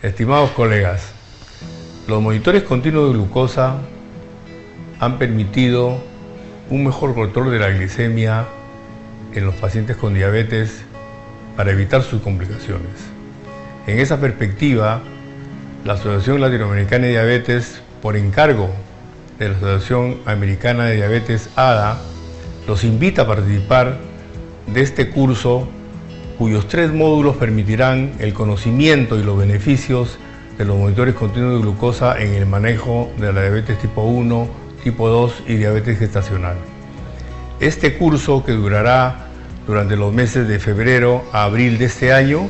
Estimados colegas, los monitores continuos de glucosa han permitido un mejor control de la glicemia en los pacientes con diabetes para evitar sus complicaciones. En esa perspectiva, la Asociación Latinoamericana de Diabetes, por encargo de la Asociación Americana de Diabetes ADA, los invita a participar de este curso cuyos 3 módulos permitirán el conocimiento y los beneficios de los monitores continuos de glucosa en el manejo de la diabetes tipo 1, tipo 2 y diabetes gestacional. Este curso, que durará durante los meses de febrero a abril de este año,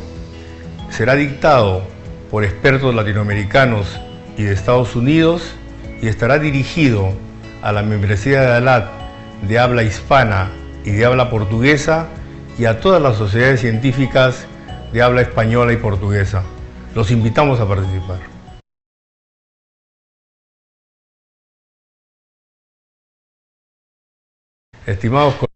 será dictado por expertos latinoamericanos y de Estados Unidos y estará dirigido a la membresía de ALAT de habla hispana y de habla portuguesa y a todas las sociedades científicas de habla española y portuguesa. Los invitamos a participar. Estimados colegas,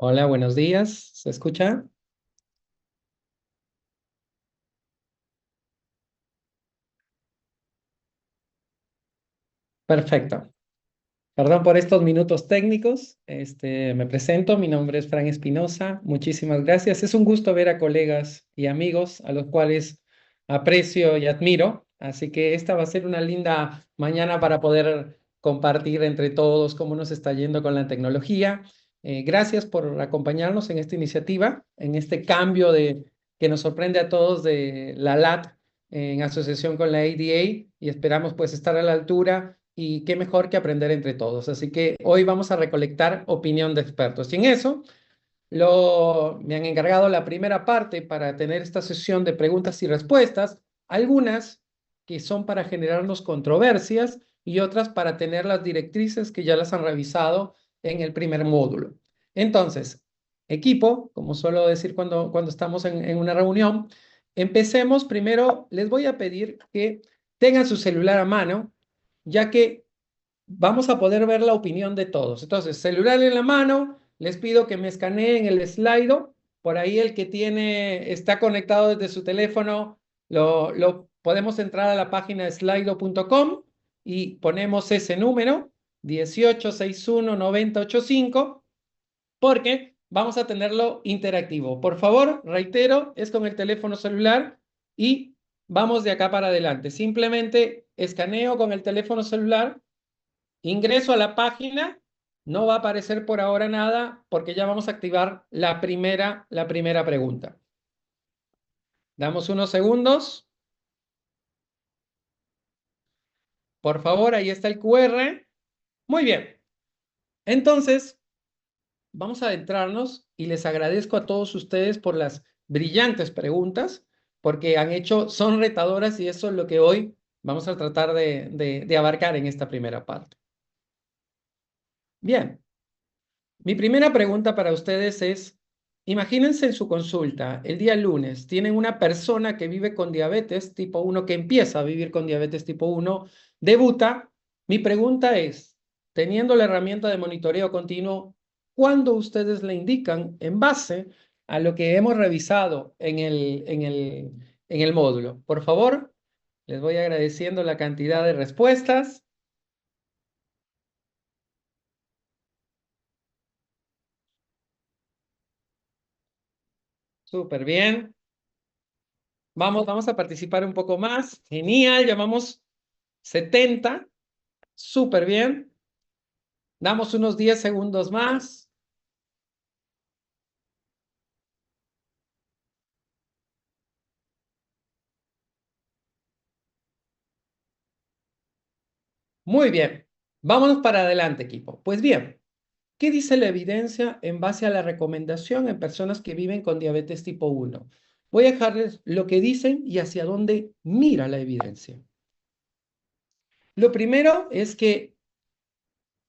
Hola, buenos días. ¿Se escucha? Perfecto. Perdón por estos minutos técnicos. Me presento. Mi nombre es Fran Espinosa. Muchísimas gracias. Es un gusto ver a colegas y amigos a los cuales aprecio y admiro. Así que esta va a ser una linda mañana para poder compartir entre todos cómo nos está yendo con la tecnología. Gracias por acompañarnos en esta iniciativa, en este cambio que nos sorprende a todos de la LAT en asociación con la ADA, y esperamos pues estar a la altura, y qué mejor que aprender entre todos. Así que hoy vamos a recolectar opinión de expertos. Y en eso me han encargado la primera parte para tener esta sesión de preguntas y respuestas, algunas que son para generarnos controversias y otras para tener las directrices que ya las han revisado en el primer módulo. Entonces, equipo, como suelo decir cuando estamos en una reunión, empecemos. Primero, les voy a pedir que tengan su celular a mano, ya que vamos a poder ver la opinión de todos. Entonces, celular en la mano, les pido que me escaneen el Slido. Por ahí el que está conectado desde su teléfono, lo podemos entrar a la página slido.com y ponemos ese número, 18619085, porque vamos a tenerlo interactivo. Por favor, reitero, es con el teléfono celular y vamos de acá para adelante. Simplemente escaneo con el teléfono celular, ingreso a la página, no va a aparecer por ahora nada porque ya vamos a activar la primera pregunta. Damos unos segundos. Por favor, ahí está el QR. Muy bien. Entonces, vamos a adentrarnos y les agradezco a todos ustedes por las brillantes preguntas, porque son retadoras y eso es lo que hoy vamos a tratar de abarcar en esta primera parte. Bien, mi primera pregunta para ustedes es, imagínense en su consulta, el día lunes, tienen una persona que vive con diabetes tipo 1, que empieza a vivir con diabetes tipo 1, debuta. Mi pregunta es, teniendo la herramienta de monitoreo continuo, ¿cuándo ustedes le indican en base a lo que hemos revisado en el módulo? Por favor, les voy agradeciendo la cantidad de respuestas. Súper bien. Vamos a participar un poco más. Genial, llamamos 70. Súper bien. Damos unos 10 segundos más. Muy bien. Vámonos para adelante, equipo. Pues bien, ¿qué dice la evidencia en base a la recomendación en personas que viven con diabetes tipo 1? Voy a dejarles lo que dicen y hacia dónde mira la evidencia. Lo primero es que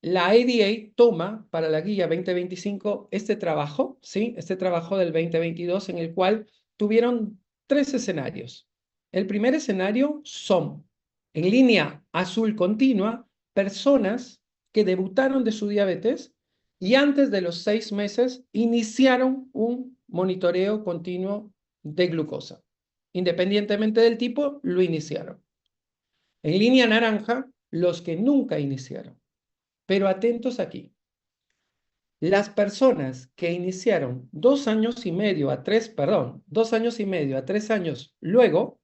la ADA toma para la guía 2025 este trabajo, ¿sí? Este trabajo del 2022 en el cual tuvieron 3 escenarios. El primer escenario son, en línea azul continua, personas que debutaron de su diabetes y antes de los 6 meses iniciaron un monitoreo continuo de glucosa. Independientemente del tipo, lo iniciaron. En línea naranja, los que nunca iniciaron. Pero atentos aquí. Las personas que iniciaron 2 años y medio a 3, 2 años y medio a 3 años luego,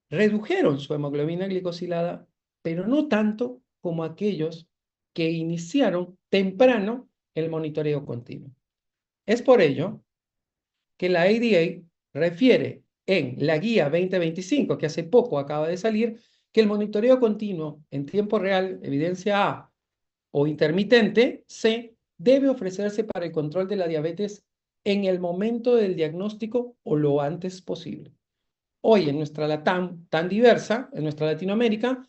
redujeron su hemoglobina glicosilada, pero no tanto como aquellos que iniciaron temprano el monitoreo continuo. Es por ello que la ADA refiere en la guía 2025, que hace poco acaba de salir, que el monitoreo continuo en tiempo real, evidencia A, o intermitente, C, debe ofrecerse para el control de la diabetes en el momento del diagnóstico o lo antes posible. Hoy en nuestra LATAM tan diversa, en nuestra Latinoamérica,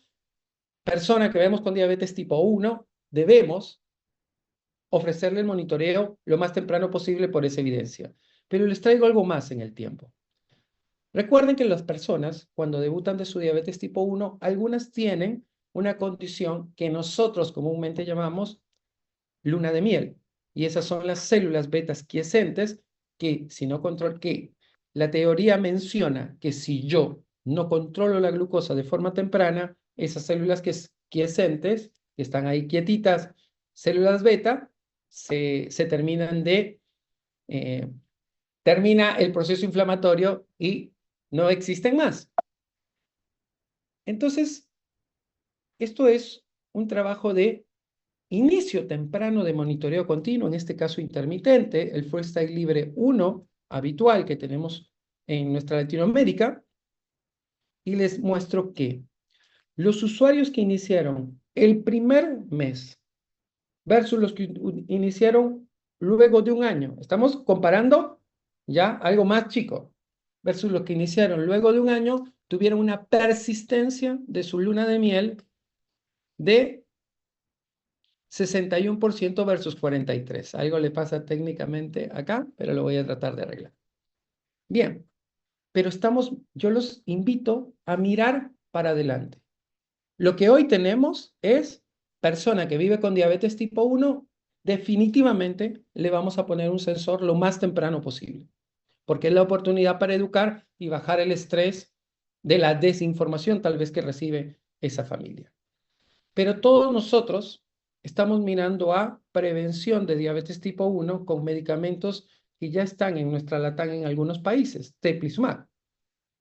persona que vemos con diabetes tipo 1, debemos ofrecerle el monitoreo lo más temprano posible por esa evidencia. Pero les traigo algo más en el tiempo. Recuerden que las personas, cuando debutan de su diabetes tipo 1, algunas tienen una condición que nosotros comúnmente llamamos luna de miel. Y esas son las células betas quiescentes que, si no control, que la teoría menciona que si yo no controlo la glucosa de forma temprana, esas células quiescentes, que están ahí quietitas, células beta, se terminan termina el proceso inflamatorio y no existen más. Entonces, esto es un trabajo de inicio temprano de monitoreo continuo, en este caso intermitente, el Freestyle Libre 1 habitual que tenemos en nuestra Latinoamérica, y les muestro que los usuarios que iniciaron el primer mes versus los que iniciaron luego de un año, estamos comparando ya algo más chico, versus los que iniciaron luego de un año, tuvieron una persistencia de su luna de miel de 61% versus 43%. Algo le pasa técnicamente acá, pero lo voy a tratar de arreglar. Bien, pero yo los invito a mirar para adelante. Lo que hoy tenemos es persona que vive con diabetes tipo 1, definitivamente le vamos a poner un sensor lo más temprano posible, porque es la oportunidad para educar y bajar el estrés de la desinformación tal vez que recibe esa familia. Pero todos nosotros estamos mirando a prevención de diabetes tipo 1 con medicamentos que ya están en nuestra LATAM en algunos países, Teplizumab.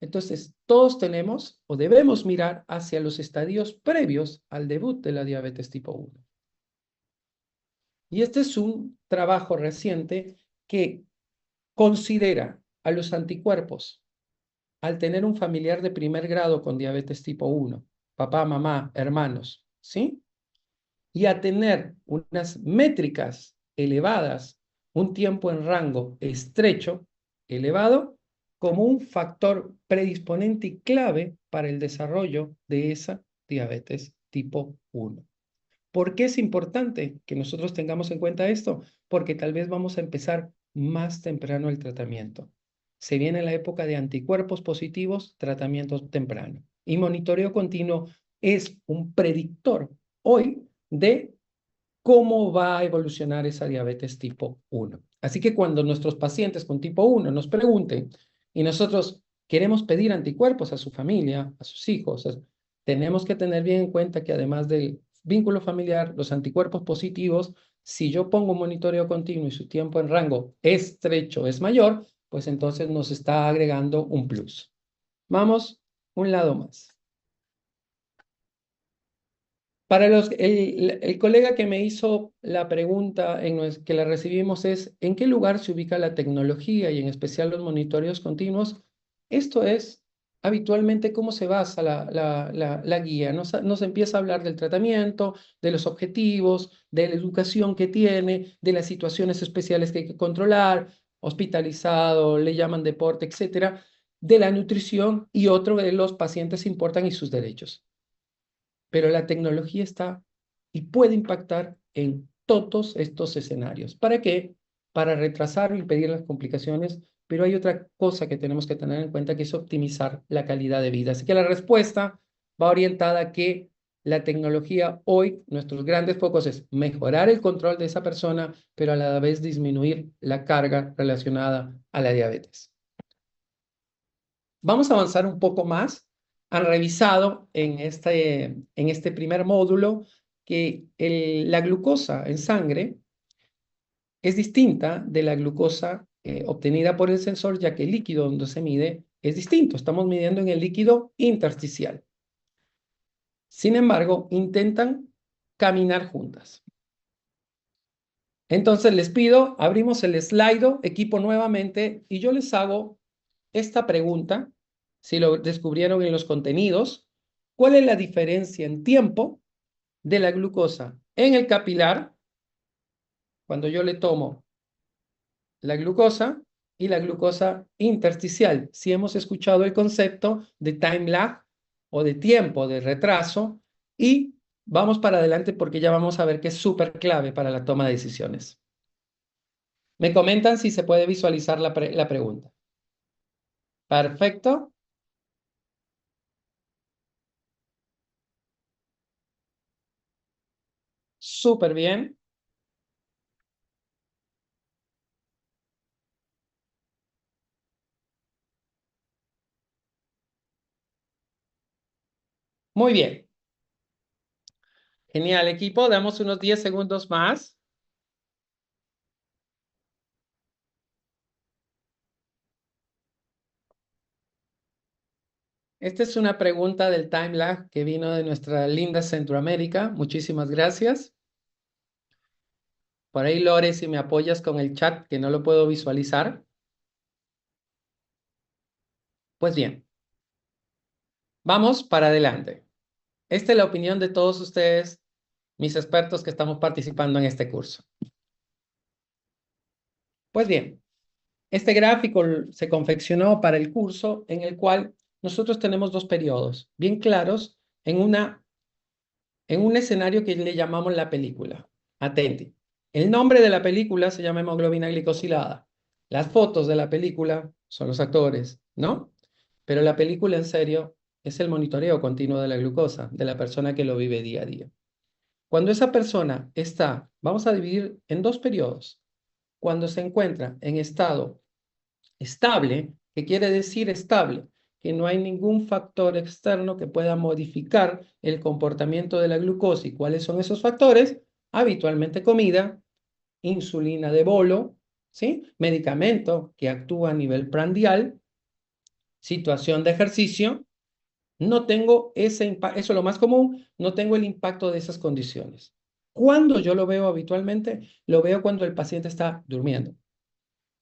Entonces, todos tenemos o debemos mirar hacia los estadios previos al debut de la diabetes tipo 1. Y este es un trabajo reciente que considera a los anticuerpos al tener un familiar de primer grado con diabetes tipo 1, papá, mamá, hermanos, ¿sí? Y a tener unas métricas elevadas, un tiempo en rango estrecho, elevado, como un factor predisponente y clave para el desarrollo de esa diabetes tipo 1. ¿Por qué es importante que nosotros tengamos en cuenta esto? Porque tal vez vamos a empezar más temprano el tratamiento. Se viene la época de anticuerpos positivos, tratamiento temprano. Y monitoreo continuo es un predictor hoy de cómo va a evolucionar esa diabetes tipo 1. Así que cuando nuestros pacientes con tipo 1 nos pregunten y nosotros queremos pedir anticuerpos a su familia, a sus hijos, tenemos que tener bien en cuenta que además del vínculo familiar, los anticuerpos positivos, si yo pongo un monitoreo continuo y su tiempo en rango estrecho es mayor, pues entonces nos está agregando un plus. Vamos un lado más. Para el colega que me hizo la pregunta que la recibimos es, ¿en qué lugar se ubica la tecnología y en especial los monitoreos continuos? Esto es habitualmente cómo se basa la guía. Nos empieza a hablar del tratamiento, de los objetivos, de la educación que tiene, de las situaciones especiales que hay que controlar, hospitalizado, le llaman deporte, etcétera, de la nutrición y otro de los pacientes importan y sus derechos. Pero la tecnología está y puede impactar en todos estos escenarios. ¿Para qué? Para retrasar o impedir las complicaciones, pero hay otra cosa que tenemos que tener en cuenta que es optimizar la calidad de vida. Así que la respuesta va orientada a que la tecnología hoy, nuestros grandes focos es mejorar el control de esa persona, pero a la vez disminuir la carga relacionada a la diabetes. Vamos a avanzar un poco más. Han revisado en este primer módulo que la glucosa en sangre es distinta de la glucosa obtenida por el sensor, ya que el líquido donde se mide es distinto. Estamos midiendo en el líquido intersticial. Sin embargo, intentan caminar juntas. Entonces les pido, abrimos el slide, equipo nuevamente, y yo les hago esta pregunta, si lo descubrieron en los contenidos, ¿cuál es la diferencia en tiempo de la glucosa en el capilar, cuando yo le tomo la glucosa, y la glucosa intersticial? Si hemos escuchado el concepto de time lag o de tiempo de retraso, y vamos para adelante porque ya vamos a ver que es súper clave para la toma de decisiones. Me comentan si se puede visualizar la pregunta. Perfecto. Súper bien. Muy bien. Genial, equipo. Damos unos 10 segundos más. Esta es una pregunta del time lag que vino de nuestra linda Centroamérica. Muchísimas gracias. Por ahí, Lore, si me apoyas con el chat, que no lo puedo visualizar. Pues bien, vamos para adelante. Esta es la opinión de todos ustedes, mis expertos que estamos participando en este curso. Pues bien, este gráfico se confeccionó para el curso en el cual nosotros tenemos dos periodos bien claros en un escenario que le llamamos la película. Atenti. El nombre de la película se llama hemoglobina glicosilada. Las fotos de la película son los actores, ¿no? Pero la película en serio es el monitoreo continuo de la glucosa de la persona que lo vive día a día. Cuando esa persona está, vamos a dividir en dos periodos. Cuando se encuentra en estado estable, ¿qué quiere decir estable? que no hay ningún factor externo que pueda modificar el comportamiento de la glucosa. ¿Y cuáles son esos factores? Habitualmente comida, insulina de bolo, ¿sí? Medicamento que actúa a nivel prandial, situación de ejercicio. No tengo ese impacto, eso es lo más común, no tengo el impacto de esas condiciones. ¿Cuándo yo lo veo habitualmente? Lo veo cuando el paciente está durmiendo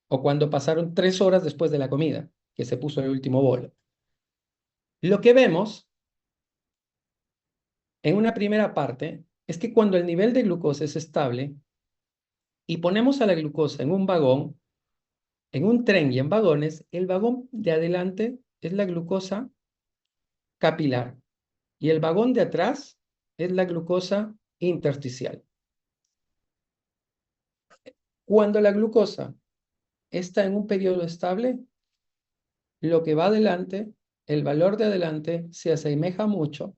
o cuando pasaron 3 horas después de la comida, que se puso el último bolo. Lo que vemos en una primera parte es que cuando el nivel de glucosa es estable y ponemos a la glucosa en un vagón, en un tren y en vagones, el vagón de adelante es la glucosa capilar y el vagón de atrás es la glucosa intersticial. Cuando la glucosa está en un periodo estable, lo que va adelante, el valor de adelante, se asemeja mucho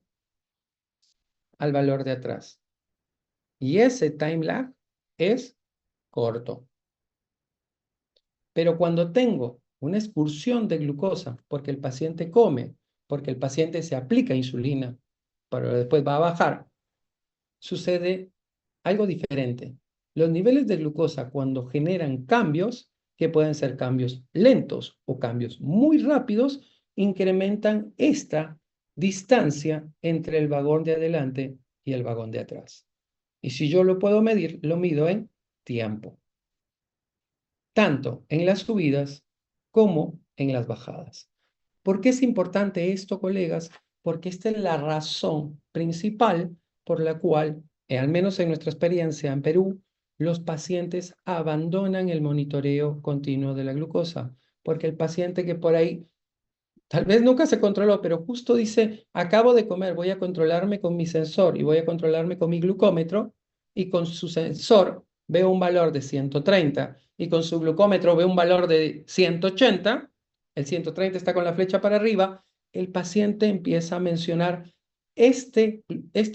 al valor de atrás. Y ese time lag es corto. Pero cuando tengo una excursión de glucosa, porque el paciente come, porque el paciente se aplica insulina, pero después va a bajar, sucede algo diferente. Los niveles de glucosa cuando generan cambios, que pueden ser cambios lentos o cambios muy rápidos, incrementan esta distancia entre el vagón de adelante y el vagón de atrás. Y si yo lo puedo medir, lo mido en tiempo, tanto en las subidas como en las bajadas. ¿Por qué es importante esto, colegas? Porque esta es la razón principal por la cual, al menos en nuestra experiencia en Perú, los pacientes abandonan el monitoreo continuo de la glucosa, porque el paciente que por ahí tal vez nunca se controló, pero justo dice, acabo de comer, voy a controlarme con mi sensor y voy a controlarme con mi glucómetro, y con su sensor veo un valor de 130 y con su glucómetro veo un valor de 180, el 130 está con la flecha para arriba, el paciente empieza a mencionar, este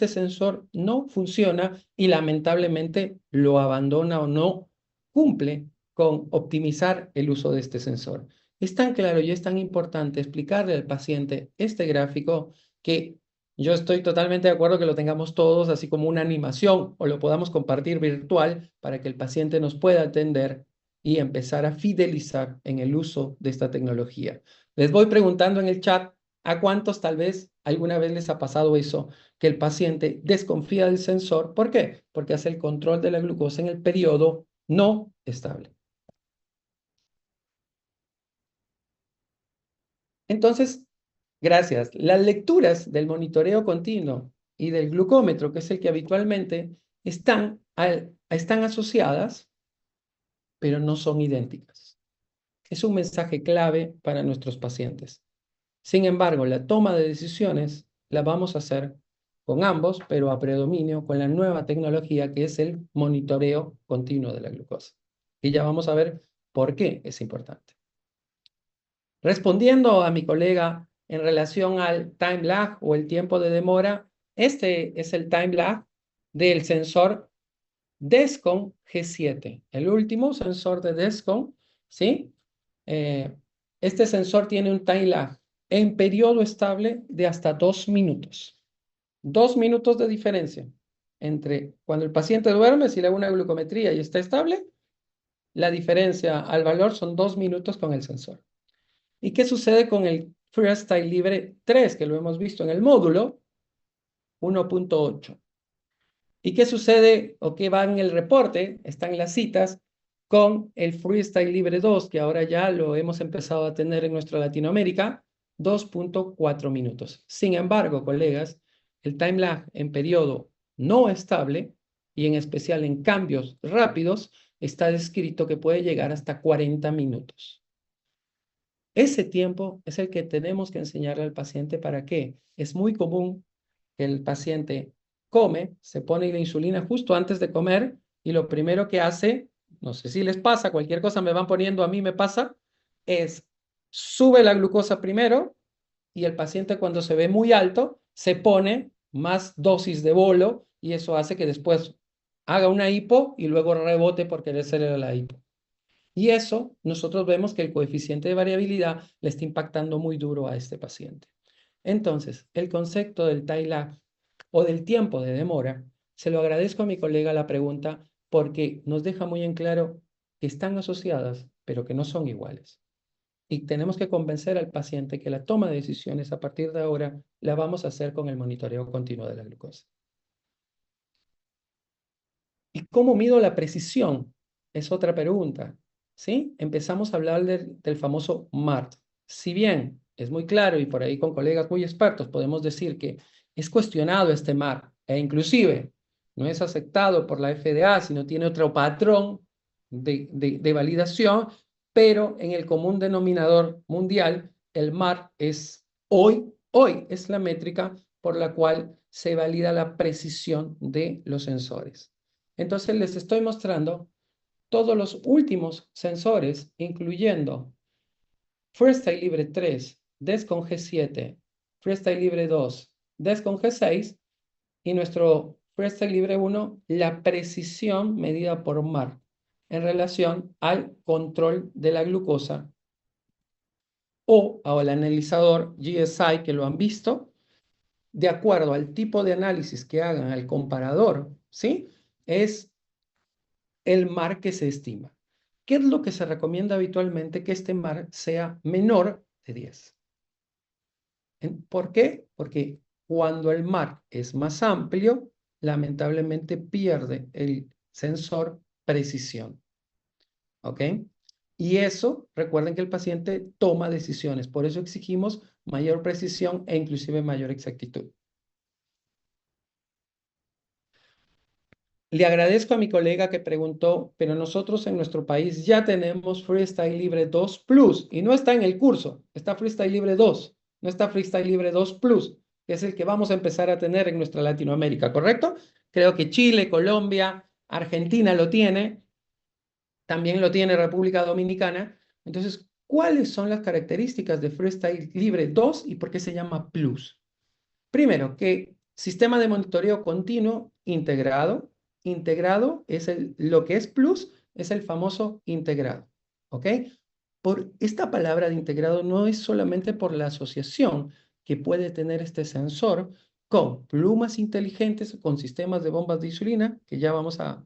sensor no funciona y lamentablemente lo abandona o no cumple con optimizar el uso de este sensor. Es tan claro y es tan importante explicarle al paciente este gráfico que yo estoy totalmente de acuerdo que lo tengamos todos así como una animación o lo podamos compartir virtual para que el paciente nos pueda atender y empezar a fidelizar en el uso de esta tecnología. Les voy preguntando en el chat a cuántos tal vez alguna vez les ha pasado eso, que el paciente desconfía del sensor. ¿Por qué? Porque hace el control de la glucosa en el periodo no estable. Entonces, gracias. Las lecturas del monitoreo continuo y del glucómetro, que es el que habitualmente están asociadas, pero no son idénticas. Es un mensaje clave para nuestros pacientes. Sin embargo, la toma de decisiones la vamos a hacer con ambos, pero a predominio con la nueva tecnología que es el monitoreo continuo de la glucosa. Y ya vamos a ver por qué es importante. Respondiendo a mi colega en relación al time lag o el tiempo de demora, este es el time lag del sensor Descom G7, el último sensor de Descom, ¿sí? Este sensor tiene un time lag en periodo estable de hasta 2 minutos. 2 minutos de diferencia entre cuando el paciente duerme, si le hago una glucometría y está estable, la diferencia al valor son 2 minutos con el sensor. ¿Y qué sucede con el Freestyle Libre 3, que lo hemos visto en el módulo 1.8? ¿Y qué sucede o qué va en el reporte? Están las citas con el Freestyle Libre 2, que ahora ya lo hemos empezado a tener en nuestra Latinoamérica, 2.4 minutos. Sin embargo, colegas, el time lag en periodo no estable y en especial en cambios rápidos está descrito que puede llegar hasta 40 minutos. Ese tiempo es el que tenemos que enseñarle al paciente. ¿Para qué? Es muy común que el paciente come, se pone la insulina justo antes de comer y lo primero que hace, no sé si les pasa, cualquier cosa me van poniendo, a mí me pasa, es sube la glucosa primero y el paciente cuando se ve muy alto se pone más dosis de bolo y eso hace que después haga una hipo y luego rebote por querer hacer la hipo. Y eso nosotros vemos que el coeficiente de variabilidad le está impactando muy duro a este paciente. Entonces, el concepto del time lag o del tiempo de demora, se lo agradezco a mi colega la pregunta porque nos deja muy en claro que están asociadas, pero que no son iguales. Y tenemos que convencer al paciente que la toma de decisiones a partir de ahora la vamos a hacer con el monitoreo continuo de la glucosa. ¿Y cómo mido la precisión? Es otra pregunta, ¿sí? Empezamos a hablar del famoso MART. Si bien es muy claro y por ahí con colegas muy expertos podemos decir que es cuestionado este MART e inclusive no es aceptado por la FDA, sino tiene otro patrón de validación, pero en el común denominador mundial, el MART es hoy es la métrica por la cual se valida la precisión de los sensores. Entonces les estoy mostrando todos los últimos sensores, incluyendo Freestyle Libre 3, Descon G7, Freestyle Libre 2, Descon G6 y nuestro Freestyle Libre 1, la precisión medida por MAR en relación al control de la glucosa o al analizador GSI que lo han visto, de acuerdo al tipo de análisis que hagan al comparador, ¿sí? Es el MAR que se estima. ¿Qué es lo que se recomienda habitualmente? Que este MAR sea menor de 10. ¿Por qué? Porque cuando el MAR es más amplio, lamentablemente pierde el sensor precisión. ¿Ok? Y eso, recuerden que el paciente toma decisiones. Por eso exigimos mayor precisión e inclusive mayor exactitud. Le agradezco a mi colega que preguntó, pero nosotros en nuestro país ya tenemos Freestyle Libre 2 Plus y no está en el curso, está Freestyle Libre 2, no está Freestyle Libre 2 Plus, que es el que vamos a empezar a tener en nuestra Latinoamérica, ¿correcto? Creo que Chile, Colombia, Argentina lo tiene, también lo tiene República Dominicana. Entonces, ¿cuáles son las características de Freestyle Libre 2 y por qué se llama Plus? Primero, que sistema de monitoreo continuo integrado. Integrado es lo que es plus, es el famoso integrado. ¿Ok? Por esta palabra de integrado no es solamente por la asociación que puede tener este sensor con plumas inteligentes, con sistemas de bombas de insulina, que ya vamos a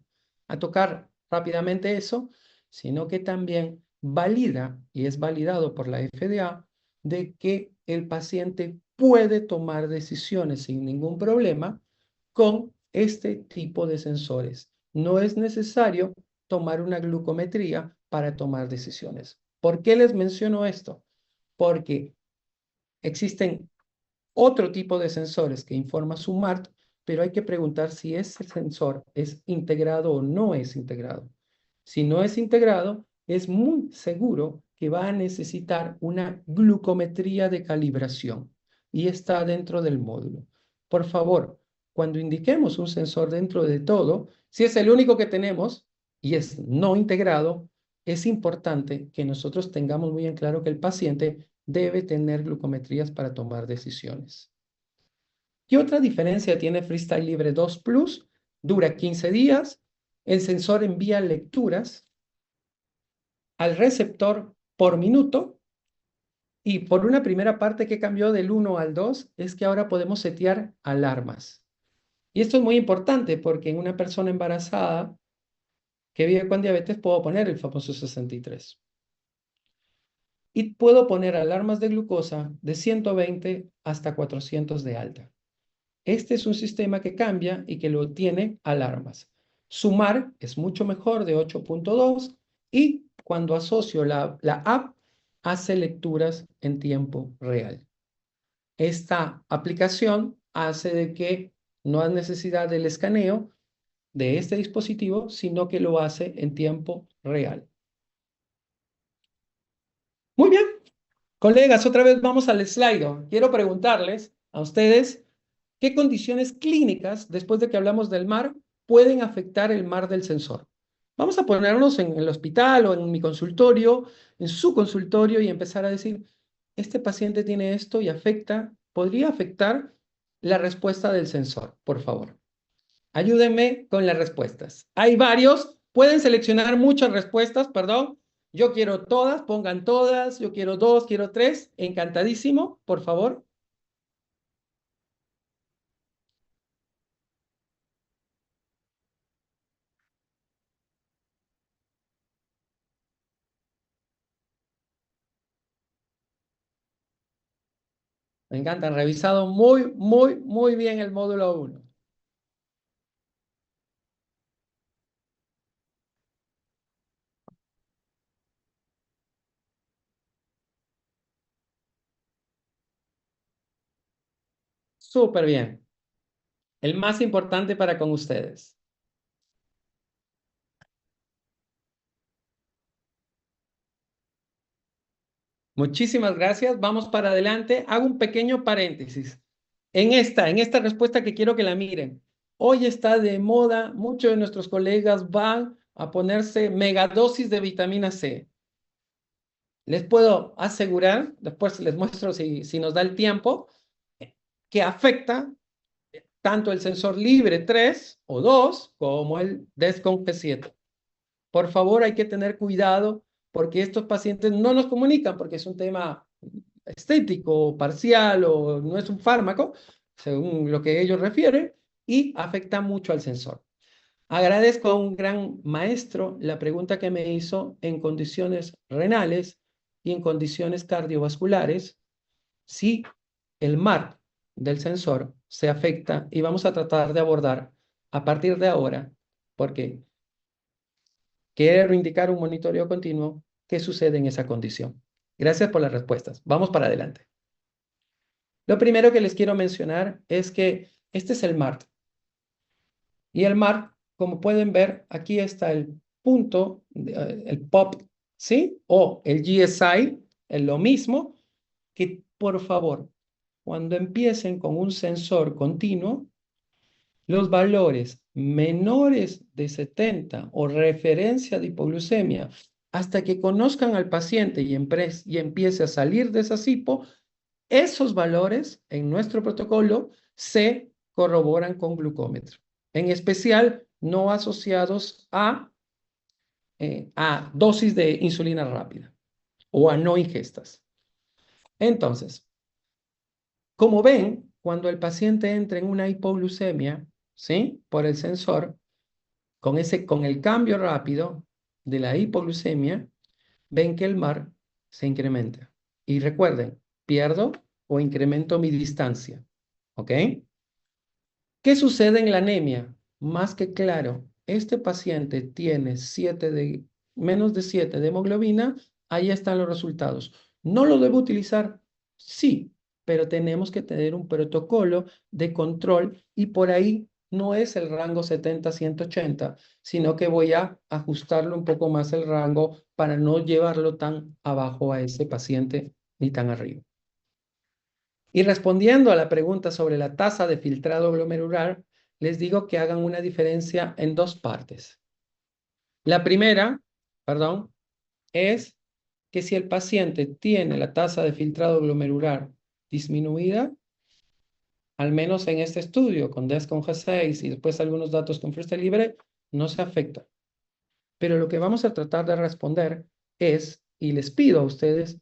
tocar rápidamente eso, sino que también valida y es validado por la FDA de que el paciente puede tomar decisiones sin ningún problema con este tipo de sensores. No es necesario tomar una glucometría para tomar decisiones. ¿Por qué les menciono esto? Porque existen otro tipo de sensores que informa su MART, pero hay que preguntar si ese sensor es integrado o no es integrado. Si no es integrado, es muy seguro que va a necesitar una glucometría de calibración y está dentro del módulo. Por favor, cuando indiquemos un sensor dentro de todo, si es el único que tenemos y es no integrado, es importante que nosotros tengamos muy en claro que el paciente debe tener glucometrías para tomar decisiones. ¿Qué otra diferencia tiene Freestyle Libre 2 Plus? Dura 15 días, el sensor envía lecturas al receptor por minuto y por una primera parte que cambió del 1 al 2 es que ahora podemos setear alarmas. Y esto es muy importante porque en una persona embarazada que vive con diabetes puedo poner el famoso 63. Y puedo poner alarmas de glucosa de 120 hasta 400 de alta. Este es un sistema que cambia y que lo tiene alarmas. Sumar es mucho mejor de 8.2 y cuando asocio la app hace lecturas en tiempo real. Esta aplicación hace de que no hay necesidad del escaneo de este dispositivo, sino que lo hace en tiempo real. Muy bien, colegas, otra vez vamos al slide. Quiero preguntarles a ustedes qué condiciones clínicas, después de que hablamos del MAR, pueden afectar el MAR del sensor. Vamos a ponernos en el hospital o en mi consultorio, en su consultorio y empezar a decir, este paciente tiene esto y podría afectar la respuesta del sensor, por favor. Ayúdenme con las respuestas. Hay varios, pueden seleccionar muchas respuestas, perdón, Yo quiero todas, pongan todas. Yo quiero dos, quiero tres. Encantadísimo, por favor. Me encanta, han revisado muy, muy, muy bien el módulo 1. Súper bien. El más importante para con ustedes. Muchísimas gracias. Vamos para adelante. Hago un pequeño paréntesis. En esta respuesta que quiero que la miren. Hoy está de moda, muchos de nuestros colegas van a ponerse megadosis de vitamina C. Les puedo asegurar, después les muestro si nos da el tiempo, que afecta tanto el sensor libre 3 o 2 como el DESCON G7. Por favor, hay que tener cuidado porque estos pacientes no nos comunican porque es un tema estético, parcial o no es un fármaco, según lo que ellos refieren, y afecta mucho al sensor. Agradezco a un gran maestro la pregunta que me hizo en condiciones renales y en condiciones cardiovasculares, si el MAR del sensor se afecta y vamos a tratar de abordar a partir de ahora, porque quiero indicar un monitoreo continuo, qué sucede en esa condición. Gracias por las respuestas. Vamos para adelante. Lo primero que les quiero mencionar es que este es el MART. Y el MART, como pueden ver, aquí está el punto, el POP, ¿sí? O el GSI, es lo mismo, que por favor, cuando empiecen con un sensor continuo, los valores menores de 70 o referencia de hipoglucemia, hasta que conozcan al paciente y empiece a salir de esa hipo, esos valores en nuestro protocolo se corroboran con glucómetro, en especial no asociados a dosis de insulina rápida o a no ingestas. Entonces, como ven, cuando el paciente entra en una hipoglucemia, ¿sí? Por el sensor, con el cambio rápido de la hipoglucemia, ven que el MAR se incrementa. Y recuerden, pierdo o incremento mi distancia. ¿Ok? ¿Qué sucede en la anemia? Más que claro, este paciente tiene menos de 7 de hemoglobina, ahí están los resultados. ¿No lo debo utilizar? Sí, pero tenemos que tener un protocolo de control y por ahí no es el rango 70-180, sino que voy a ajustarlo un poco más el rango para no llevarlo tan abajo a ese paciente ni tan arriba. Y respondiendo a la pregunta sobre la tasa de filtrado glomerular, les digo que hagan una diferencia en dos partes. La primera, perdón, es que si el paciente tiene la tasa de filtrado glomerular disminuida, al menos en este estudio con DESCON G6 y después algunos datos con Freestyle Libre, no se afecta. Pero lo que vamos a tratar de responder es, y les pido a ustedes,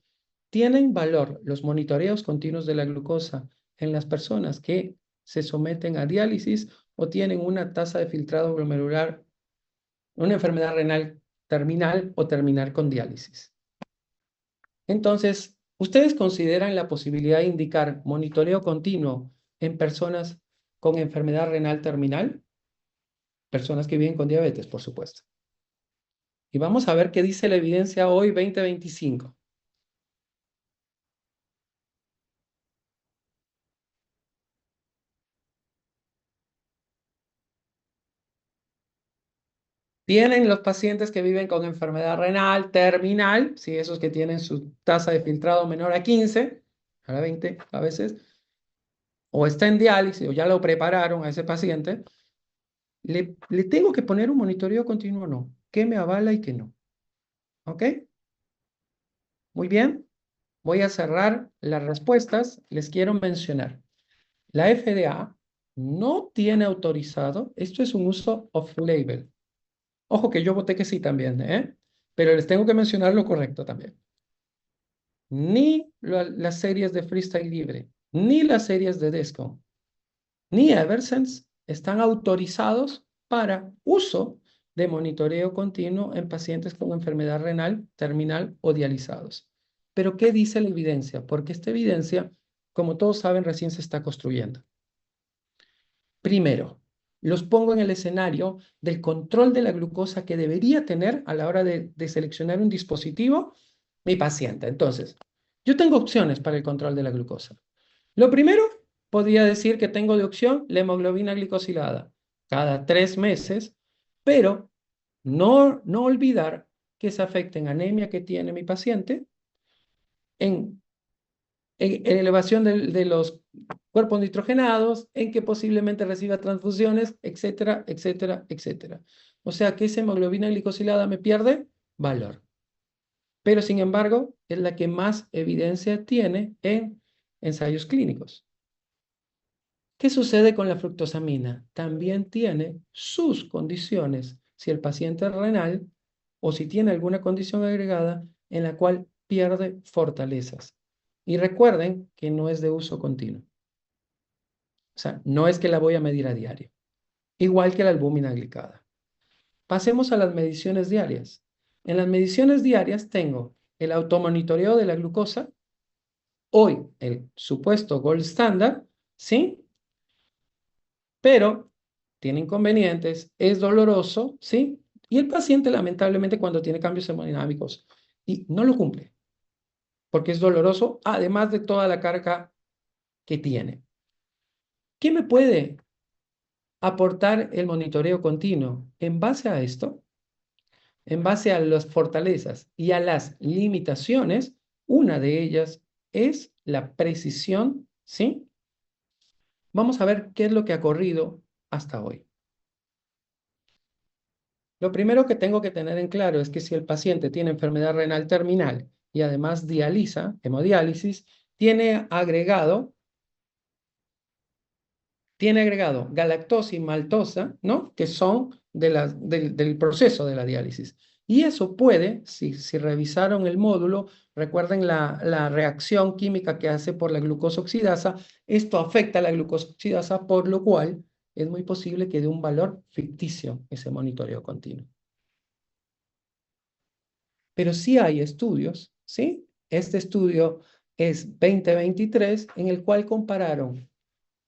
¿tienen valor los monitoreos continuos de la glucosa en las personas que se someten a diálisis o tienen una tasa de filtrado glomerular, una enfermedad renal terminal o terminal con diálisis? Entonces, ¿ustedes consideran la posibilidad de indicar monitoreo continuo en personas con enfermedad renal terminal? Personas que viven con diabetes, por supuesto. Y vamos a ver qué dice la evidencia hoy 2025. Tienen los pacientes que viven con enfermedad renal terminal, sí, esos que tienen su tasa de filtrado menor a 15, a 20 a veces, o está en diálisis o ya lo prepararon a ese paciente, le tengo que poner un monitoreo continuo o no. ¿Qué me avala y qué no? ¿Ok? Muy bien. Voy a cerrar las respuestas. Les quiero mencionar. La FDA no tiene autorizado, esto es un uso off-label. Ojo que yo voté que sí también, ¿eh? pero les tengo que mencionar lo correcto también. Ni las series de freestyle libre, ni las series de Descon, ni Eversense están autorizados para uso de monitoreo continuo en pacientes con enfermedad renal terminal o dializados. Pero ¿qué dice la evidencia? Porque esta evidencia, como todos saben, recién se está construyendo. Primero, los pongo en el escenario del control de la glucosa que debería tener a la hora de seleccionar un dispositivo mi paciente. Entonces, yo tengo opciones para el control de la glucosa. Lo primero, podría decir que tengo de opción la hemoglobina glicosilada cada 3 meses, pero no olvidar que se afecta en anemia que tiene mi paciente, en en elevación de los cuerpos nitrogenados, en que posiblemente reciba transfusiones, etcétera, etcétera, etcétera. O sea que esa hemoglobina glicosilada me pierde valor. Pero sin embargo, es la que más evidencia tiene en ensayos clínicos. ¿Qué sucede con la fructosamina? También tiene sus condiciones. Si el paciente es renal o si tiene alguna condición agregada en la cual pierde fortalezas. Y recuerden que no es de uso continuo. O sea, no es que la voy a medir a diario. Igual que la albúmina glicada. Pasemos a las mediciones diarias. En las mediciones diarias tengo el automonitoreo de la glucosa, hoy el supuesto gold standard, ¿sí? Pero tiene inconvenientes, es doloroso, ¿sí? Y el paciente lamentablemente cuando tiene cambios hemodinámicos y no lo cumple, porque es doloroso, además de toda la carga que tiene. ¿Qué me puede aportar el monitoreo continuo? En base a esto, en base a las fortalezas y a las limitaciones, una de ellas es la precisión, ¿sí? Vamos a ver qué es lo que ha corrido hasta hoy. Lo primero que tengo que tener en claro es que si el paciente tiene enfermedad renal terminal y además dializa, hemodiálisis, tiene agregado galactosa y maltosa, ¿no? Que son del proceso de la diálisis. Y eso puede, si revisaron el módulo, recuerden la reacción química que hace por la glucosa oxidasa, esto afecta a la glucosa oxidasa, por lo cual es muy posible que dé un valor ficticio ese monitoreo continuo. Pero sí hay estudios, ¿sí? Este estudio es 2023, en el cual compararon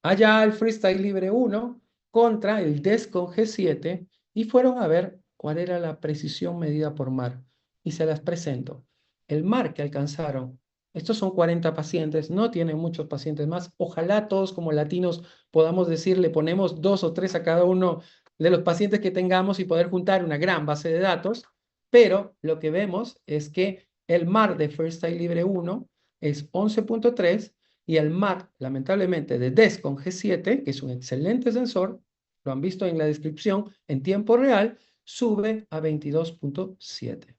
allá el Freestyle Libre 1 contra el Descon G7 y fueron a ver cuál era la precisión medida por MAR. Y se las presento. El MAR que alcanzaron, estos son 40 pacientes, no tienen muchos pacientes más. Ojalá todos como latinos podamos decir, le ponemos 2 o 3 a cada uno de los pacientes que tengamos y poder juntar una gran base de datos. Pero lo que vemos es que el MAR de Freestyle Libre 1 es 11.3 y el MAR, lamentablemente, de Descon G7, que es un excelente sensor, lo han visto en la descripción, en tiempo real, sube a 22.7.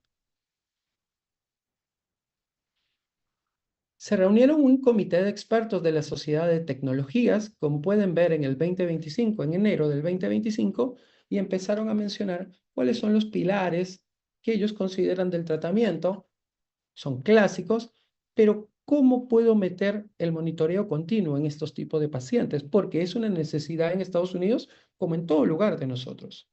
Se reunieron un comité de expertos de la Sociedad de Tecnologías, como pueden ver en el 2025, en enero del 2025, y empezaron a mencionar cuáles son los pilares que ellos consideran del tratamiento. Son clásicos, pero ¿cómo puedo meter el monitoreo continuo en estos tipos de pacientes? Porque es una necesidad en Estados Unidos como en todo lugar de nosotros.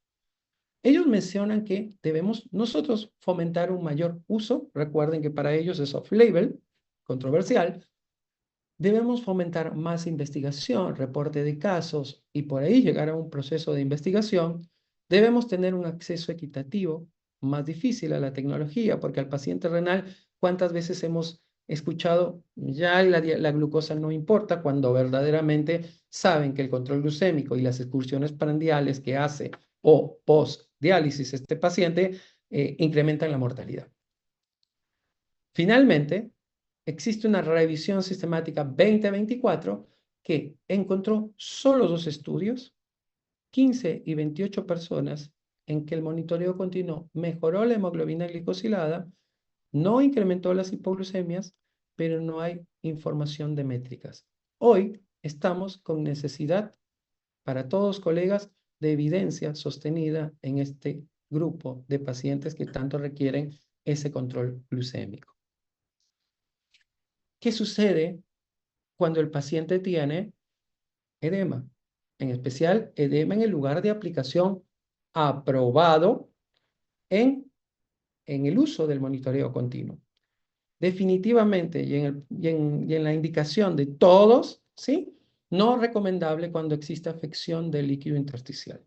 Ellos mencionan que debemos nosotros fomentar un mayor uso. Recuerden que para ellos es off-label, controversial. Debemos fomentar más investigación, reporte de casos y por ahí llegar a un proceso de investigación. Debemos tener un acceso equitativo, más difícil a la tecnología, porque al paciente renal, ¿cuántas veces hemos escuchado ya la glucosa no importa cuando verdaderamente saben que el control glucémico y las excursiones prandiales que hace o post-diálisis este paciente incrementan la mortalidad? Finalmente, existe una revisión sistemática 2024 que encontró solo 2 estudios, 15 y 28 personas, en que el monitoreo continuo mejoró la hemoglobina glicosilada, no incrementó las hipoglucemias, pero no hay información de métricas. Hoy estamos con necesidad, para todos colegas, de evidencia sostenida en este grupo de pacientes que tanto requieren ese control glucémico. ¿Qué sucede cuando el paciente tiene edema? En especial, edema en el lugar de aplicación aprobado en el uso del monitoreo continuo. Definitivamente, y en la indicación de todos, ¿sí? No recomendable cuando existe afección del líquido intersticial.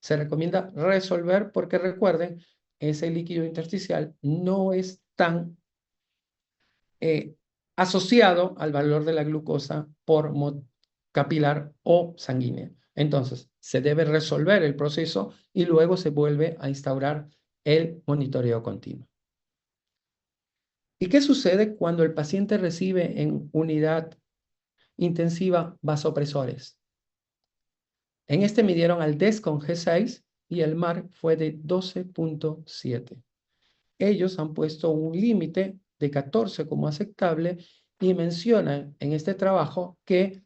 Se recomienda resolver porque recuerden, ese líquido intersticial no es tan asociado al valor de la glucosa por capilar o sanguínea. Entonces, se debe resolver el proceso y luego se vuelve a instaurar el monitoreo continuo. ¿Y qué sucede cuando el paciente recibe en unidad intensiva vasopresores? En este midieron al DES con G6 y el MAR fue de 12.7. Ellos han puesto un límite de 14 como aceptable y mencionan en este trabajo que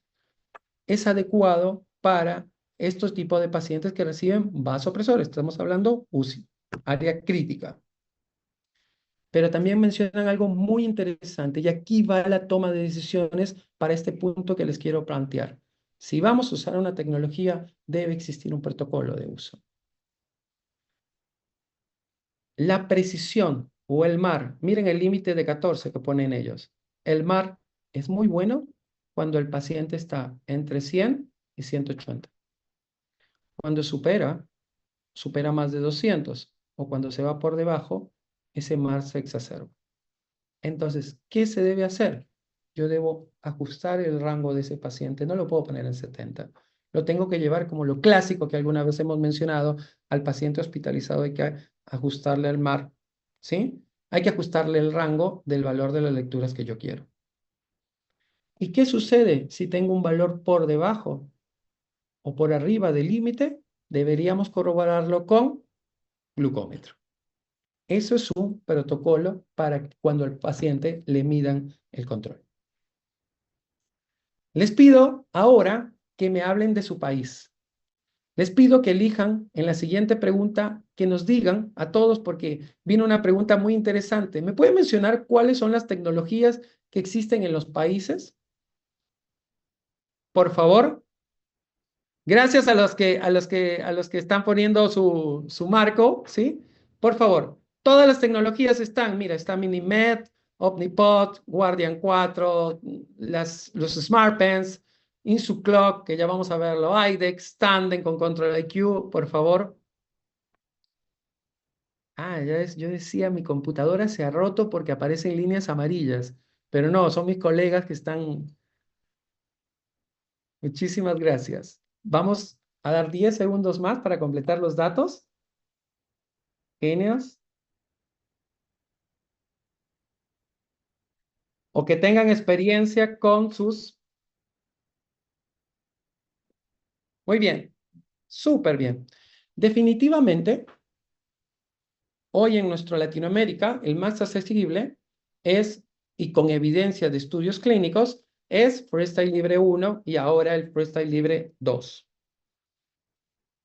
es adecuado para estos tipos de pacientes que reciben vasopresores. Estamos hablando UCI, área crítica. Pero también mencionan algo muy interesante y aquí va la toma de decisiones para este punto que les quiero plantear. Si vamos a usar una tecnología, debe existir un protocolo de uso. La precisión o el MAR, miren el límite de 14 que ponen ellos. El MAR es muy bueno cuando el paciente está entre 100 y 180. Cuando supera más de 200 o cuando se va por debajo, ese MAR se exacerba. Entonces, ¿qué se debe hacer? Yo debo ajustar el rango de ese paciente. No lo puedo poner en 70. Lo tengo que llevar como lo clásico que alguna vez hemos mencionado al paciente hospitalizado. Hay que ajustarle el MAR, ¿sí? Hay que ajustarle el rango del valor de las lecturas que yo quiero. ¿Y qué sucede si tengo un valor por debajo o por arriba del límite? Deberíamos corroborarlo con glucómetro. Eso es un protocolo para cuando al paciente le midan el control. Les pido ahora que me hablen de su país. Les pido que elijan en la siguiente pregunta, que nos digan a todos, porque vino una pregunta muy interesante. ¿Me pueden mencionar cuáles son las tecnologías que existen en los países? Por favor. Gracias a los que están poniendo su marco, ¿sí? Por favor, todas las tecnologías están, mira, está MiniMed, Omnipod, Guardian 4, los SmartPens, InsuClock, que ya vamos a verlo, IDEX, Tandem con Control IQ, por favor. Yo decía, mi computadora se ha roto porque aparecen líneas amarillas, pero no, son mis colegas que están. Muchísimas gracias. Vamos a dar 10 segundos más para completar los datos. Genios. O que tengan experiencia con sus. Muy bien. Súper bien. Definitivamente, hoy en nuestra Latinoamérica, el más accesible es, y con evidencia de estudios clínicos, es Freestyle Libre 1 y ahora el Freestyle Libre 2.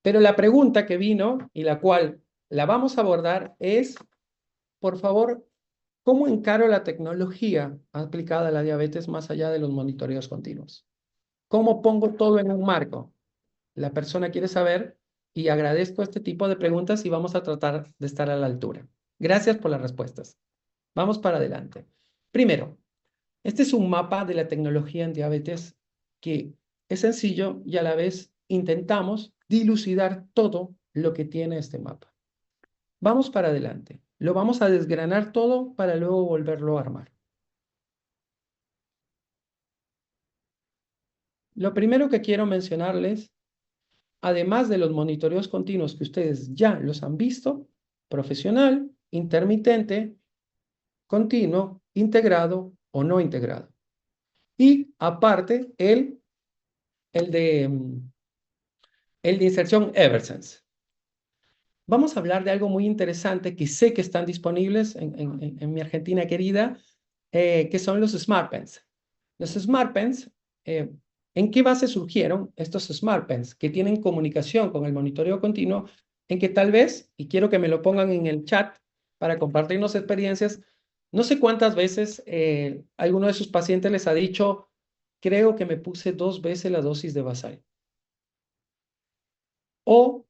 Pero la pregunta que vino y la cual la vamos a abordar es, por favor, ¿cómo encaro la tecnología aplicada a la diabetes más allá de los monitoreos continuos? ¿Cómo pongo todo en un marco? La persona quiere saber y agradezco este tipo de preguntas y vamos a tratar de estar a la altura. Gracias por las respuestas. Vamos para adelante. Primero, este es un mapa de la tecnología en diabetes que es sencillo y a la vez intentamos dilucidar todo lo que tiene este mapa. Vamos para adelante. Lo vamos a desgranar todo para luego volverlo a armar. Lo primero que quiero mencionarles, además de los monitoreos continuos que ustedes ya los han visto, profesional, intermitente, continuo, integrado o no integrado. Y aparte, el de inserción Eversense. Vamos a hablar de algo muy interesante que sé que están disponibles en mi Argentina querida, que son los SmartPens. Los SmartPens, ¿en qué base surgieron estos SmartPens? Que tienen comunicación con el monitoreo continuo en que tal vez, y quiero que me lo pongan en el chat para compartirnos experiencias, no sé cuántas veces alguno de sus pacientes les ha dicho, creo que me puse 2 veces la dosis de Basal. O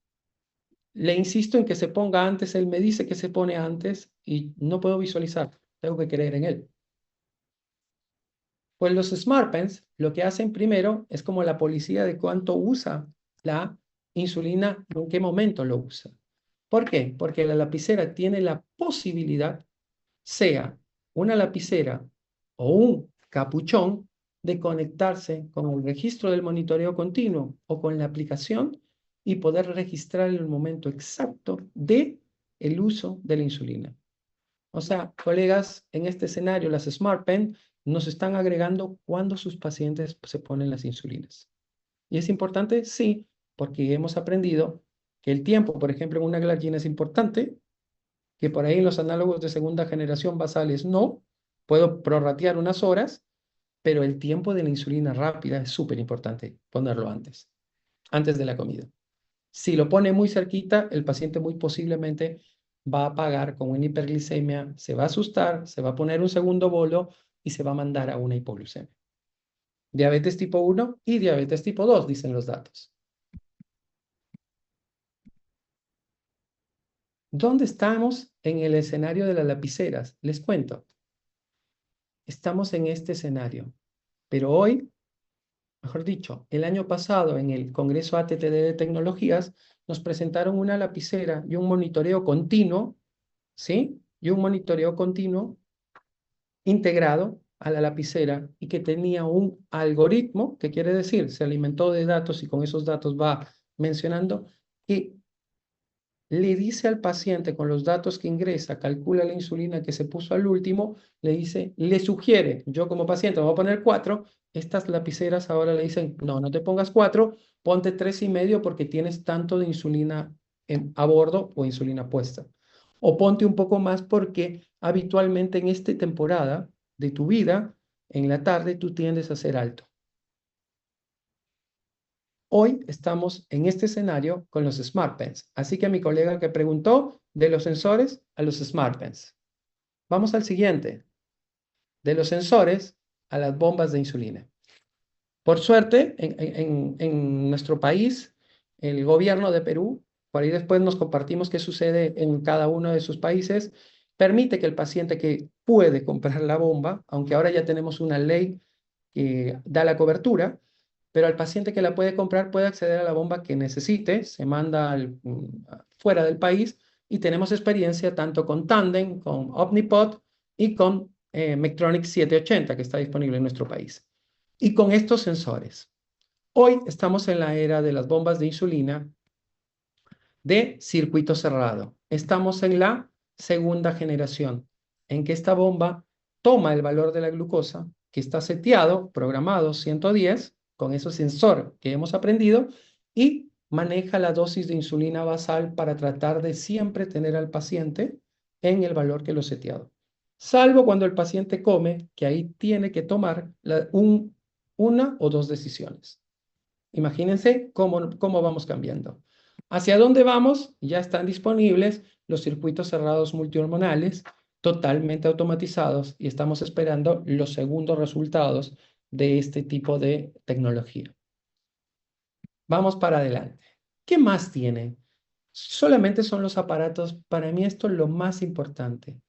le insisto en que se ponga antes, él me dice que se pone antes y no puedo visualizar, tengo que creer en él. Pues los Smart Pens lo que hacen primero es como la policía de cuánto usa la insulina, en qué momento lo usa. ¿Por qué? Porque la lapicera tiene la posibilidad, sea una lapicera o un capuchón, de conectarse con el registro del monitoreo continuo o con la aplicación y poder registrar el momento exacto de el uso de la insulina. O sea, colegas, en este escenario, las Smart Pen nos están agregando cuando sus pacientes se ponen las insulinas. ¿Y es importante? Sí, porque hemos aprendido que el tiempo, por ejemplo, en una glargina es importante, que por ahí en los análogos de segunda generación basales no, puedo prorratear unas horas, pero el tiempo de la insulina rápida es súper importante ponerlo antes de la comida. Si lo pone muy cerquita, el paciente muy posiblemente va a pagar con una hiperglicemia, se va a asustar, se va a poner un segundo bolo y se va a mandar a una hipoglucemia. Diabetes tipo 1 y diabetes tipo 2, dicen los datos. ¿Dónde estamos en el escenario de las lapiceras? Les cuento. Estamos en este escenario, pero hoy, mejor dicho, el año pasado en el Congreso ATTD de Tecnologías nos presentaron una lapicera y un monitoreo continuo, ¿sí? Y un monitoreo continuo integrado a la lapicera y que tenía un algoritmo, que quiere decir, se alimentó de datos y con esos datos va mencionando, que le dice al paciente con los datos que ingresa, calcula la insulina que se puso al último, le dice, le sugiere, yo como paciente me voy a poner 4, estas lapiceras ahora le dicen, no, no te pongas 4, ponte 3,5 porque tienes tanto de insulina a bordo o insulina puesta. O ponte un poco más porque habitualmente en esta temporada de tu vida, en la tarde, tú tiendes a ser alto. Hoy estamos en este escenario con los Smart Pens. Así que a mi colega que preguntó de los sensores a los Smart Pens. Vamos al siguiente. De los sensores a las bombas de insulina. Por suerte, en nuestro país, el gobierno de Perú, por ahí después nos compartimos qué sucede en cada uno de sus países, permite que el paciente que puede comprar la bomba, aunque ahora ya tenemos una ley que da la cobertura, pero al paciente que la puede comprar puede acceder a la bomba que necesite, se manda fuera del país y tenemos experiencia tanto con Tandem, con Omnipod y con Medtronic 780 que está disponible en nuestro país. Y con estos sensores. Hoy estamos en la era de las bombas de insulina de circuito cerrado. Estamos en la segunda generación, en que esta bomba toma el valor de la glucosa, que está seteado, programado 110, con ese sensor que hemos aprendido, y maneja la dosis de insulina basal para tratar de siempre tener al paciente en el valor que lo seteado. Salvo cuando el paciente come, que ahí tiene que tomar una o dos decisiones. Imagínense cómo vamos cambiando. ¿Hacia dónde vamos? Ya están disponibles los circuitos cerrados multihormonales totalmente automatizados y estamos esperando los segundos resultados de este tipo de tecnología. Vamos para adelante. ¿Qué más tiene? Solamente son los aparatos. Para mí esto es lo más importante.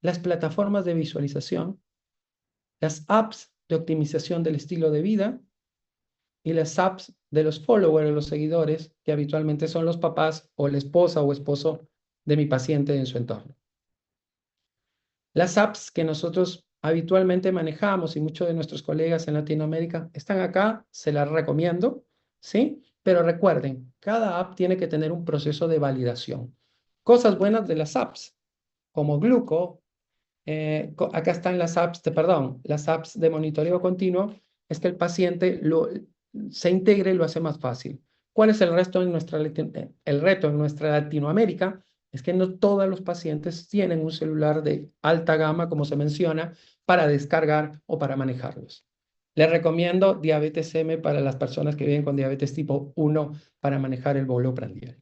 Las plataformas de visualización, las apps de optimización del estilo de vida, y las apps de los followers, los seguidores, que habitualmente son los papás o la esposa o esposo de mi paciente en su entorno. Las apps que nosotros habitualmente manejamos y muchos de nuestros colegas en Latinoamérica están acá, se las recomiendo, ¿sí? Pero recuerden, cada app tiene que tener un proceso de validación. Cosas buenas de las apps, como Gluco, acá están las apps las apps de monitoreo continuo, es que el paciente se integre y lo hace más fácil. ¿Cuál es el reto en nuestra Latinoamérica? Es que no todos los pacientes tienen un celular de alta gama, como se menciona, para descargar o para manejarlos. Les recomiendo Diabetes M para las personas que viven con diabetes tipo 1 para manejar el bolo prandial.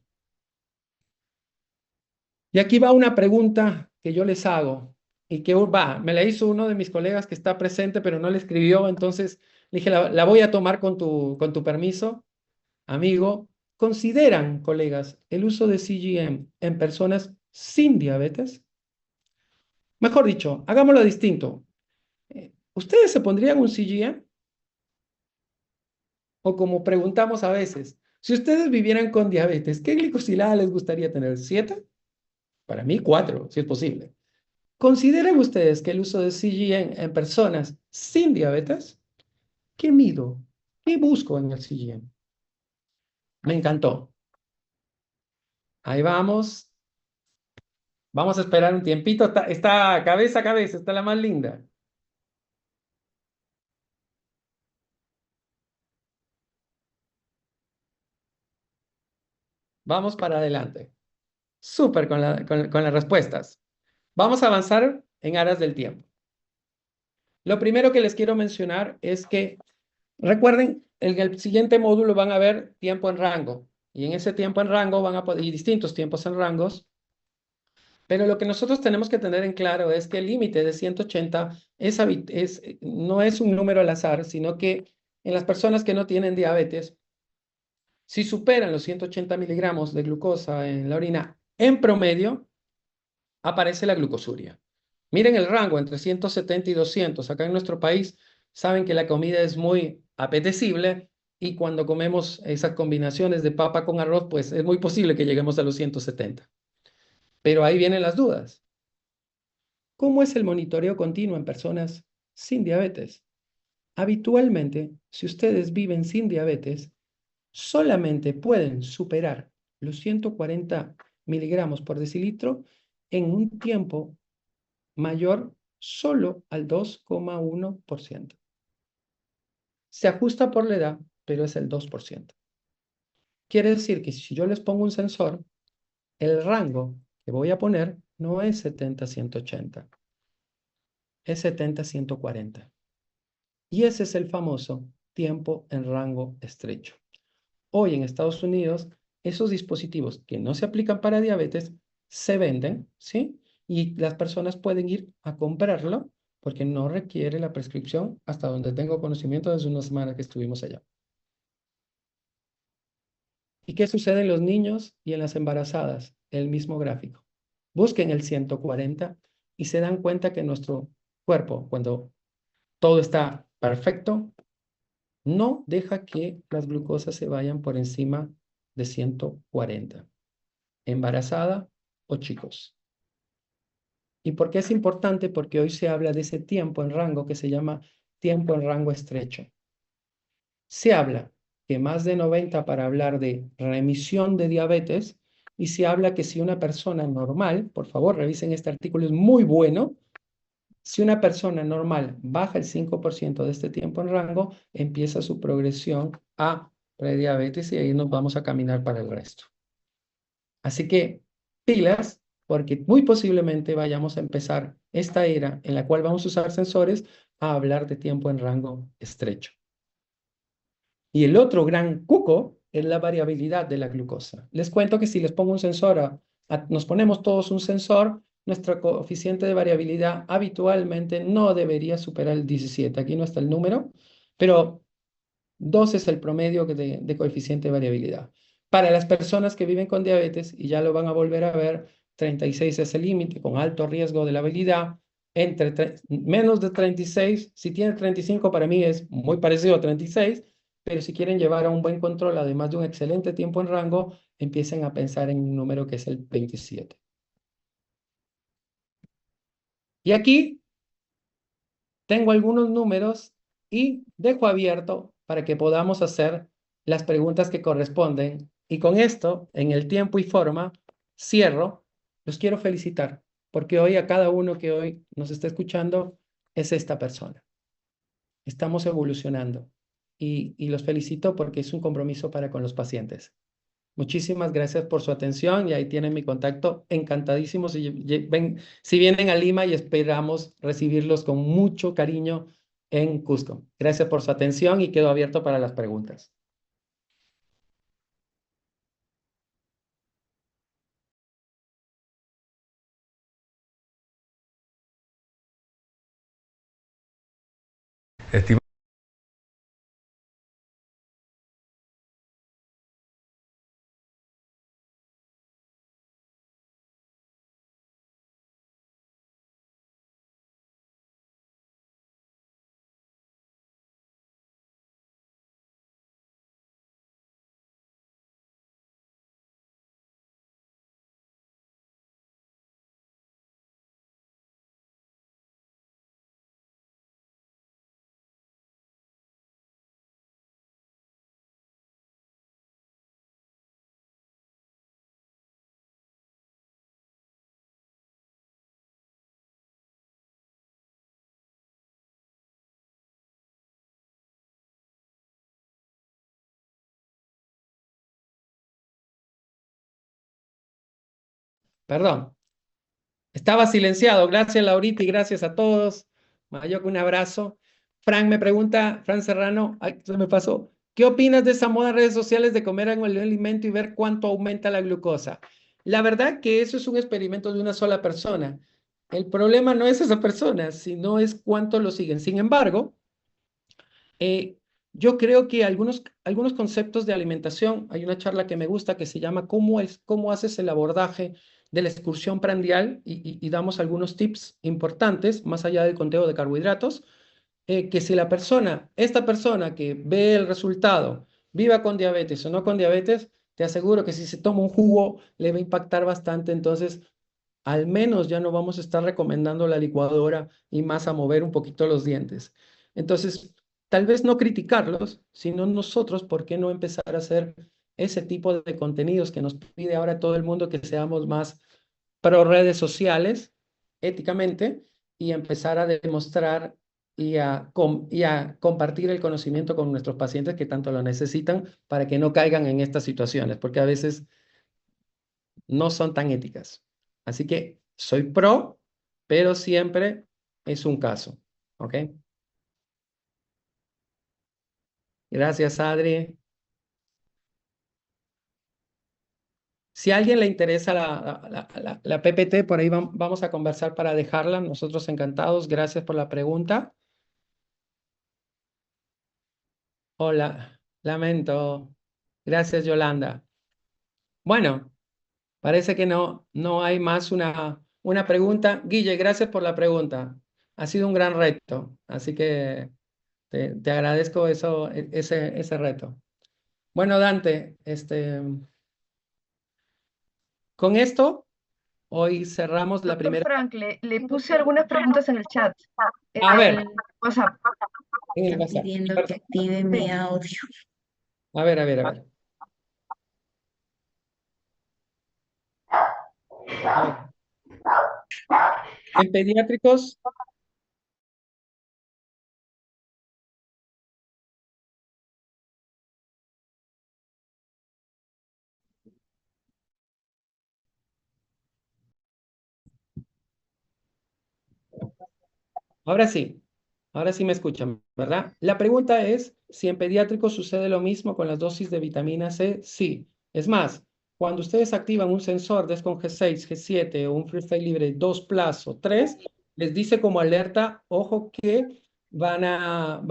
Y aquí va una pregunta que yo les hago y que me la hizo uno de mis colegas que está presente, pero no le escribió, entonces le dije, la voy a tomar con tu permiso, amigo. ¿Consideran, colegas, el uso de CGM en personas sin diabetes? Mejor dicho, hagámoslo distinto. ¿Ustedes se pondrían un CGM? O como preguntamos a veces, si ustedes vivieran con diabetes, ¿qué glicosilada les gustaría tener? ¿7? Para mí, 4, si es posible. ¿Consideran ustedes que el uso de CGM en personas sin diabetes? ¿Qué mido? ¿Qué busco en el CGM? Me encantó. Ahí vamos. Vamos a esperar un tiempito. Está cabeza a cabeza, está la más linda. Vamos para adelante. Súper con las respuestas. Vamos a avanzar en aras del tiempo. Lo primero que les quiero mencionar es que recuerden, en el siguiente módulo van a ver tiempo en rango. Y en ese tiempo en rango van a poder, y distintos tiempos en rangos. Pero lo que nosotros tenemos que tener en claro es que el límite de 180 no es un número al azar, sino que en las personas que no tienen diabetes, si superan los 180 miligramos de glucosa en la orina en promedio, aparece la glucosuria. Miren el rango entre 170 y 200. Acá en nuestro país saben que la comida es muy apetecible y cuando comemos esas combinaciones de papa con arroz, pues es muy posible que lleguemos a los 170. Pero ahí vienen las dudas. ¿Cómo es el monitoreo continuo en personas sin diabetes? Habitualmente, si ustedes viven sin diabetes, solamente pueden superar los 140 miligramos por decilitro en un tiempo mayor solo al 2,1%. Se ajusta por la edad, pero es el 2%. Quiere decir que si yo les pongo un sensor, el rango que voy a poner no es 70-180, es 70-140. Y ese es el famoso tiempo en rango estrecho. Hoy en Estados Unidos, esos dispositivos que no se aplican para diabetes se venden, ¿sí? Y las personas pueden ir a comprarlo porque no requiere la prescripción hasta donde tengo conocimiento desde una semana que estuvimos allá. ¿Y qué sucede en los niños y en las embarazadas? El mismo gráfico. Busquen el 140 y se dan cuenta que nuestro cuerpo, cuando todo está perfecto, no deja que las glucosas se vayan por encima de 140. Embarazada o chicos. ¿Y por qué es importante? Porque hoy se habla de ese tiempo en rango que se llama tiempo en rango estrecho. Se habla que más de 90 para hablar de remisión de diabetes y se habla que si una persona normal, por favor revisen este artículo, es muy bueno, si una persona normal baja el 5% de este tiempo en rango, empieza su progresión a prediabetes y ahí nos vamos a caminar para el resto. Así que pilas, porque muy posiblemente vayamos a empezar esta era en la cual vamos a usar sensores a hablar de tiempo en rango estrecho. Y el otro gran cuco es la variabilidad de la glucosa. Les cuento que si les pongo un sensor, nos ponemos todos un sensor, nuestro coeficiente de variabilidad habitualmente no debería superar el 17. Aquí no está el número, pero 2 es el promedio de coeficiente de variabilidad. Para las personas que viven con diabetes, y ya lo van a volver a ver, 36 es el límite con alto riesgo de la habilidad. Menos de 36, si tiene 35 para mí es muy parecido a 36, pero si quieren llevar a un buen control, además de un excelente tiempo en rango, empiecen a pensar en un número que es el 27. Y aquí tengo algunos números y dejo abierto para que podamos hacer las preguntas que corresponden. Y con esto, en el tiempo y forma, cierro. Los quiero felicitar porque hoy a cada uno que hoy nos está escuchando es esta persona. Estamos evolucionando y los felicito porque es un compromiso para con los pacientes. Muchísimas gracias por su atención y ahí tienen mi contacto. Encantadísimos si vienen a Lima y esperamos recibirlos con mucho cariño en Cusco. Gracias por su atención y quedo abierto para las preguntas. Estimado, Perdón, estaba silenciado. Gracias, Laurita, y gracias a todos. Mayoco, un abrazo. Fran me pregunta, Fran Serrano, ay, se me pasó. ¿Qué opinas de esa moda en redes sociales de comer algo el alimento y ver cuánto aumenta la glucosa? La verdad que eso es un experimento de una sola persona. El problema no es esa persona, sino es cuánto lo siguen. Sin embargo, eh, yo creo que algunos conceptos de alimentación, hay una charla que me gusta que se llama ¿Cómo haces el abordaje de la excursión prandial? Y damos algunos tips importantes, más allá del conteo de carbohidratos, que si esta persona que ve el resultado, viva con diabetes o no con diabetes, te aseguro que si se toma un jugo le va a impactar bastante. Entonces, al menos ya no vamos a estar recomendando la licuadora y más a mover un poquito los dientes. Entonces, tal vez no criticarlos, sino nosotros, ¿por qué no empezar a hacer ese tipo de contenidos que nos pide ahora todo el mundo, que seamos más pro redes sociales, éticamente, y empezar a demostrar y a compartir el conocimiento con nuestros pacientes que tanto lo necesitan para que no caigan en estas situaciones, porque a veces no son tan éticas. Así que soy pro, pero siempre es un caso. ¿Ok? Gracias, Adri. Si a alguien le interesa la PPT, por ahí vamos a conversar para dejarla. Nosotros encantados. Gracias por la pregunta. Hola, lamento. Gracias, Yolanda. Bueno, parece que no hay más una pregunta. Guille, gracias por la pregunta. Ha sido un gran reto, así que te agradezco ese reto. Bueno, Dante, con esto hoy cerramos la Doctor primera. Frank, le puse algunas preguntas en el chat, en A ver, el WhatsApp. en el Están WhatsApp. pidiendo que active mi audio. A ver, a ver, a ver. A ver. En pediátricos, ahora sí me escuchan, ¿verdad? La pregunta es si en pediátricos sucede lo mismo con las dosis de vitamina C. Sí. Es más, cuando ustedes activan un sensor Descon G6, G7 o un Freestyle Libre 2 Plus o 3, les dice como alerta, ojo que las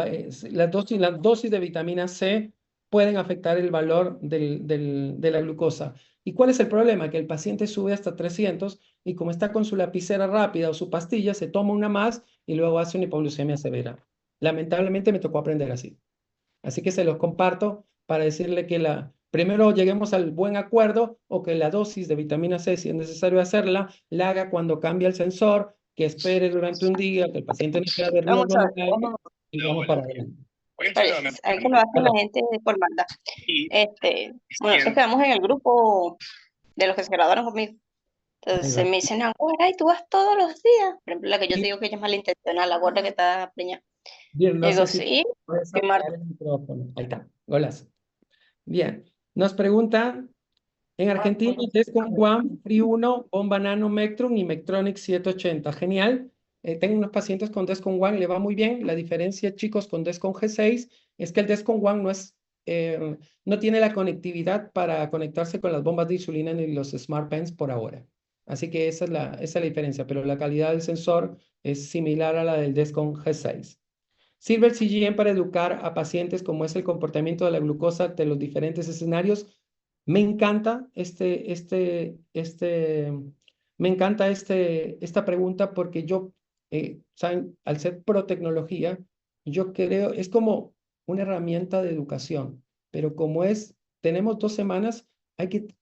dosis de vitamina C pueden afectar el valor de la glucosa. ¿Y cuál es el problema? Que el paciente sube hasta 300 y como está con su lapicera rápida o su pastilla, se toma una más y luego hace una hipoglucemia severa. Lamentablemente me tocó aprender así. Así que se los comparto para decirle que primero lleguemos al buen acuerdo o que la dosis de vitamina C, si es necesario hacerla, la haga cuando cambie el sensor, que espere durante un día, que el paciente no quiera ver Vamos a ver, y vamos para adelante. hay que lo hace la gente por maldad. Bueno, nosotros quedamos en el grupo de los que se graduaron conmigo. Entonces me dicen, ay, tú vas todos los días. Por ejemplo, la que yo te digo que ella es malintencionada, la gorda que está preñada. Bien, no Digo, sé si sí, puedes que apagar el micrófono. Ahí está, golazo. Bien, nos preguntan, en Argentina, Descon One, Free 1, Bomba Nano, Mectron y Mectronic 780. Genial. Tengo unos pacientes con Descon One, le va muy bien. La diferencia, chicos, con Descon G6 es que el Descon One no tiene la conectividad para conectarse con las bombas de insulina ni los Smart Pens por ahora. Así que esa es la diferencia, pero la calidad del sensor es similar a la del Descon G6. ¿Sirve el CGM para educar a pacientes cómo es el comportamiento de la glucosa ante los diferentes escenarios? Me encanta esta pregunta porque yo, saben, al ser pro tecnología, yo creo, es como una herramienta de educación, pero como tenemos 2 semanas,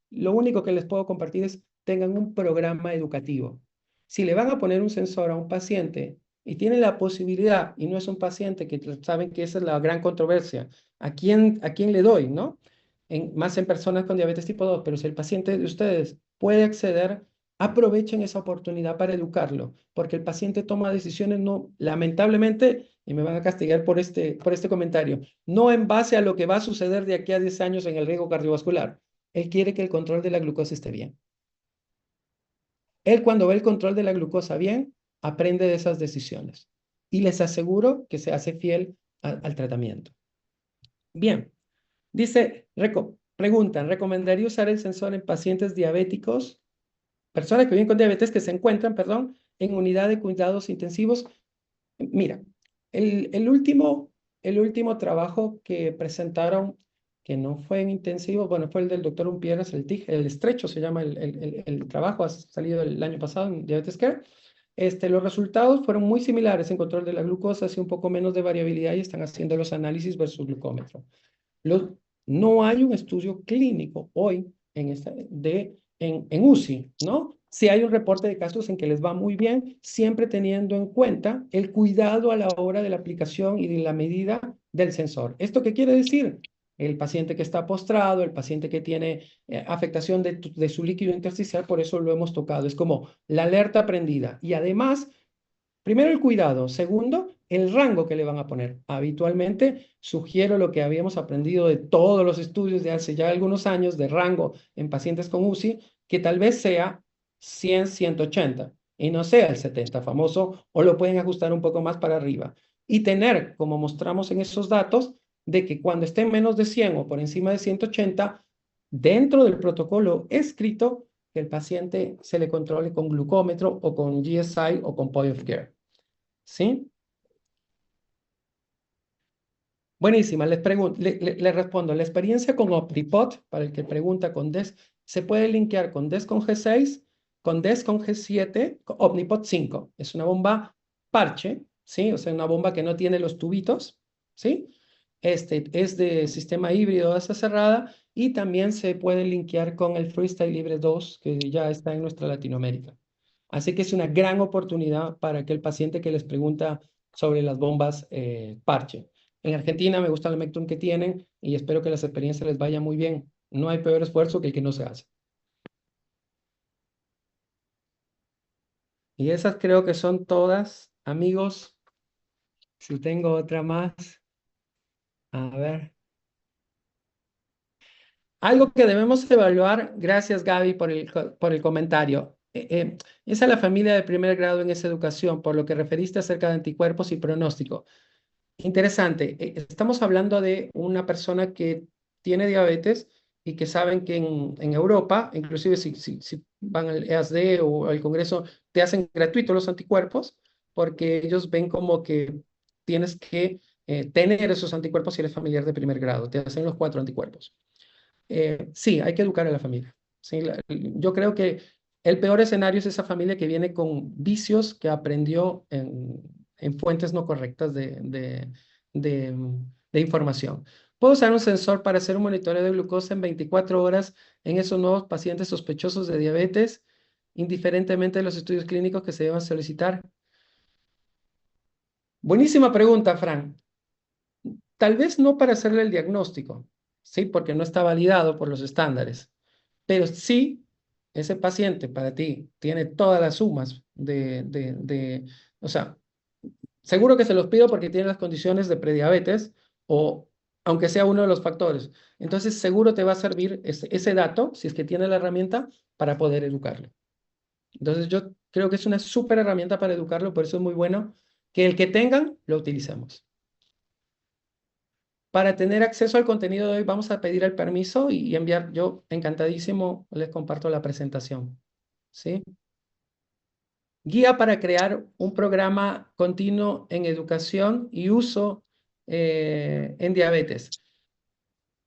lo único que les puedo compartir es tengan un programa educativo. Si le van a poner un sensor a un paciente y tienen la posibilidad, y no es un paciente que saben que esa es la gran controversia, ¿a quién le doy, no? Más en personas con diabetes tipo 2, pero si el paciente de ustedes puede acceder, aprovechen esa oportunidad para educarlo, porque el paciente toma decisiones, no, lamentablemente, y me van a castigar por este comentario, no en base a lo que va a suceder de aquí a 10 años en el riesgo cardiovascular. Él quiere que el control de la glucosa esté bien. Él cuando ve el control de la glucosa bien, aprende de esas decisiones. Y les aseguro que se hace fiel al tratamiento. Bien. Dice, preguntan, ¿recomendaría usar el sensor en pacientes diabéticos, personas que viven con diabetes que se encuentran, perdón, en unidad de cuidados intensivos? Mira, el último trabajo que presentaron, que no fue en intensivo, bueno, fue el del doctor Umpierres, el estrecho se llama el trabajo, ha salido el año pasado en Diabetes Care. Los resultados fueron muy similares en control de la glucosa, así un poco menos de variabilidad y están haciendo los análisis versus glucómetro. No hay un estudio clínico hoy en UCI, ¿no? Sí hay un reporte de casos en que les va muy bien, siempre teniendo en cuenta el cuidado a la hora de la aplicación y de la medida del sensor. ¿Esto qué quiere decir? El paciente que está postrado, el paciente que tiene afectación de su líquido intersticial, por eso lo hemos tocado. Es como la alerta prendida. Y además, primero el cuidado, segundo, el rango que le van a poner. Habitualmente sugiero lo que habíamos aprendido de todos los estudios de hace ya algunos años de rango en pacientes con UCI, que tal vez sea 100, 180 y no sea el 70 famoso, o lo pueden ajustar un poco más para arriba. Y tener, como mostramos en esos datos, de que cuando esté en menos de 100 o por encima de 180, dentro del protocolo escrito, que el paciente se le controle con glucómetro o con GSI o con point of care. ¿Sí? Buenísima, les respondo. La experiencia con Omnipod, para el que pregunta con DES, se puede linkear con DES con G6, con DES con G7, con Omnipod 5. Es una bomba parche, ¿sí? O sea, una bomba que no tiene los tubitos, ¿sí? Es de sistema híbrido de asa cerrada y también se puede linkear con el Freestyle Libre 2, que ya está en nuestra Latinoamérica. Así que es una gran oportunidad para aquel paciente que les pregunta sobre las bombas parche. En Argentina me gusta el Mectum que tienen y espero que las experiencias les vaya muy bien. No hay peor esfuerzo que el que no se hace. Y esas creo que son todas, amigos. Si tengo otra más. A ver. Algo que debemos evaluar, gracias Gaby por el comentario. Esa es la familia de primer grado en esa educación, por lo que referiste acerca de anticuerpos y pronóstico. Interesante. Estamos hablando de una persona que tiene diabetes y que saben que en Europa, inclusive si van al EASD o al Congreso, te hacen gratuitos los anticuerpos porque ellos ven como que tienes que tener esos anticuerpos si eres familiar de primer grado. Te hacen los 4 anticuerpos. Sí, hay que educar a la familia. ¿Sí? Yo creo que el peor escenario es esa familia que viene con vicios que aprendió en fuentes no correctas de información. Puedo usar un sensor para hacer un monitoreo de glucosa en 24 horas en esos nuevos pacientes sospechosos de diabetes, indiferentemente de los estudios clínicos que se deban solicitar. Buenísima pregunta, Fran. Tal vez no para hacerle el diagnóstico, ¿sí? Porque no está validado por los estándares. Pero sí, ese paciente para ti tiene todas las sumas o sea, seguro que se los pido porque tiene las condiciones de prediabetes o aunque sea uno de los factores. Entonces, seguro te va a servir ese dato, si es que tiene la herramienta, para poder educarlo. Entonces, yo creo que es una súper herramienta para educarlo, por eso es muy bueno que el que tengan, lo utilicemos. Para tener acceso al contenido de hoy, vamos a pedir el permiso y enviar. Yo, encantadísimo, les comparto la presentación. ¿Sí? Guía para crear un programa continuo en educación y uso en diabetes.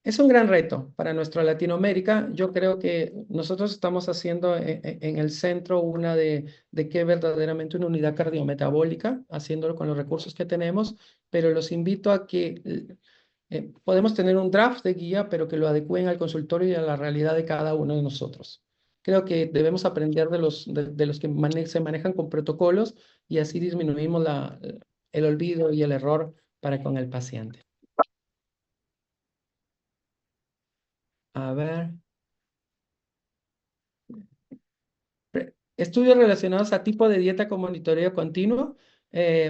Es un gran reto para nuestra Latinoamérica. Yo creo que nosotros estamos haciendo en el centro una de que verdaderamente una unidad cardiometabólica, haciéndolo con los recursos que tenemos, pero los invito a que podemos tener un draft de guía, pero que lo adecúen al consultorio y a la realidad de cada uno de nosotros. Creo que debemos aprender de los que se manejan con protocolos y así disminuimos el olvido y el error para con el paciente. A ver. Estudios relacionados a tipo de dieta con monitoreo continuo.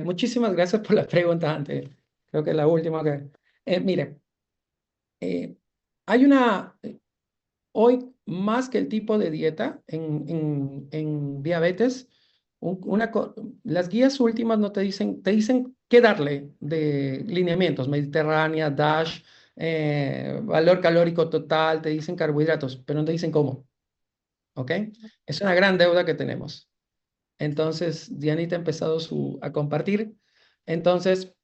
Muchísimas gracias por la pregunta antes. Creo que es la última que... mire, hay hoy más que el tipo de dieta en diabetes, las guías últimas no te dicen qué darle de lineamientos, Mediterránea, DASH, valor calórico total, te dicen carbohidratos, pero no te dicen cómo. ¿Ok? Es una gran deuda que tenemos. Entonces, Dianita ha empezado a compartir. Entonces,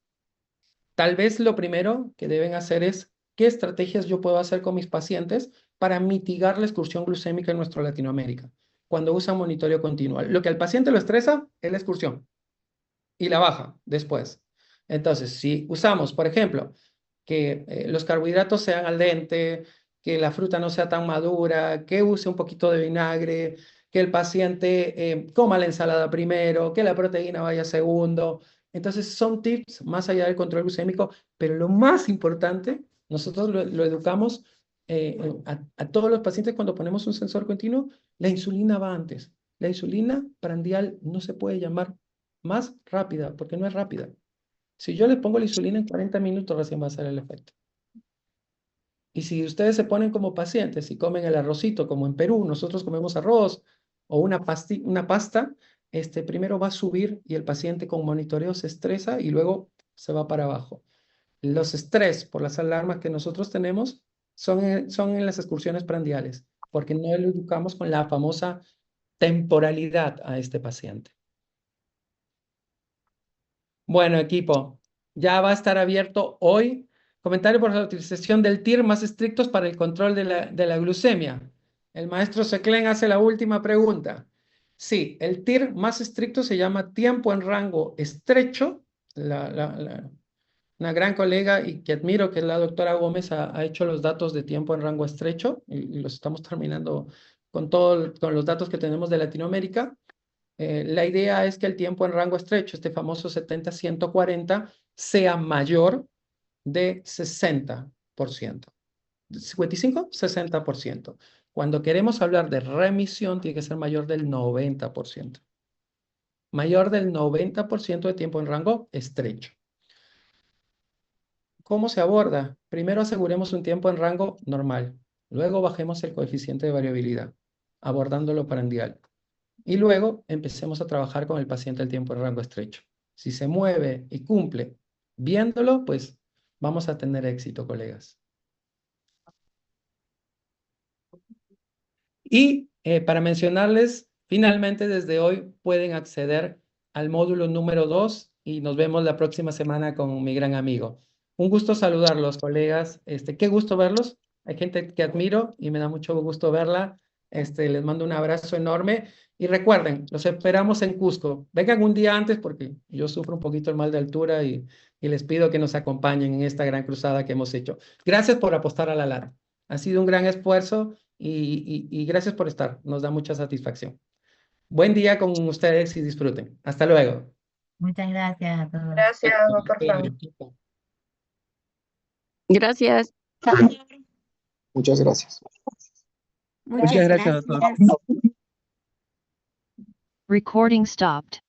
tal vez lo primero que deben hacer es qué estrategias yo puedo hacer con mis pacientes para mitigar la excursión glucémica en nuestra Latinoamérica cuando usan monitoreo continuo. Lo que al paciente lo estresa es la excursión y la baja después. Entonces, si usamos, por ejemplo, que los carbohidratos sean al dente, que la fruta no sea tan madura, que use un poquito de vinagre, que el paciente coma la ensalada primero, que la proteína vaya segundo. Entonces son tips más allá del control glucémico, pero lo más importante, nosotros lo educamos a todos los pacientes cuando ponemos un sensor continuo, la insulina va antes. La insulina prandial no se puede llamar más rápida porque no es rápida. Si yo les pongo la insulina en 40 minutos recién va a hacer el efecto. Y si ustedes se ponen como pacientes y comen el arrocito, como en Perú, nosotros comemos arroz o una pasta, primero va a subir y el paciente con monitoreo se estresa y luego se va para abajo. Los estrés por las alarmas que nosotros tenemos son en las excursiones prandiales, porque no lo educamos con la famosa temporalidad a este paciente. Bueno, equipo, ya va a estar abierto hoy. Comentario por la utilización del TIR más estrictos para el control de la glucemia. El maestro Seclen hace la última pregunta. Sí, el TIR más estricto se llama tiempo en rango estrecho. Una gran colega y que admiro, que es la doctora Gómez, ha hecho los datos de tiempo en rango estrecho y los estamos terminando con los datos que tenemos de Latinoamérica. La idea es que el tiempo en rango estrecho, este famoso 70-140, sea mayor de 60%. 55, 60%. Cuando queremos hablar de remisión, tiene que ser mayor del 90%. Mayor del 90% de tiempo en rango estrecho. ¿Cómo se aborda? Primero aseguremos un tiempo en rango normal. Luego bajemos el coeficiente de variabilidad, abordándolo prandial. Y luego empecemos a trabajar con el paciente el tiempo en rango estrecho. Si se mueve y cumple viéndolo, pues vamos a tener éxito, colegas. Y para mencionarles, finalmente desde hoy pueden acceder al módulo número 2 y nos vemos la próxima semana con mi gran amigo. Un gusto saludarlos, colegas. Qué gusto verlos. Hay gente que admiro y me da mucho gusto verla. Les mando un abrazo enorme. Y recuerden, los esperamos en Cusco. Vengan un día antes porque yo sufro un poquito el mal de altura y les pido que nos acompañen en esta gran cruzada que hemos hecho. Gracias por apostar a la lata. Ha sido un gran esfuerzo y gracias por estar. Nos da mucha satisfacción. Buen día con ustedes y disfruten. Hasta luego. Muchas gracias a todos. Gracias, doctor Fran. Gracias. Muchas gracias. Muchas gracias, doctor. Recording stopped.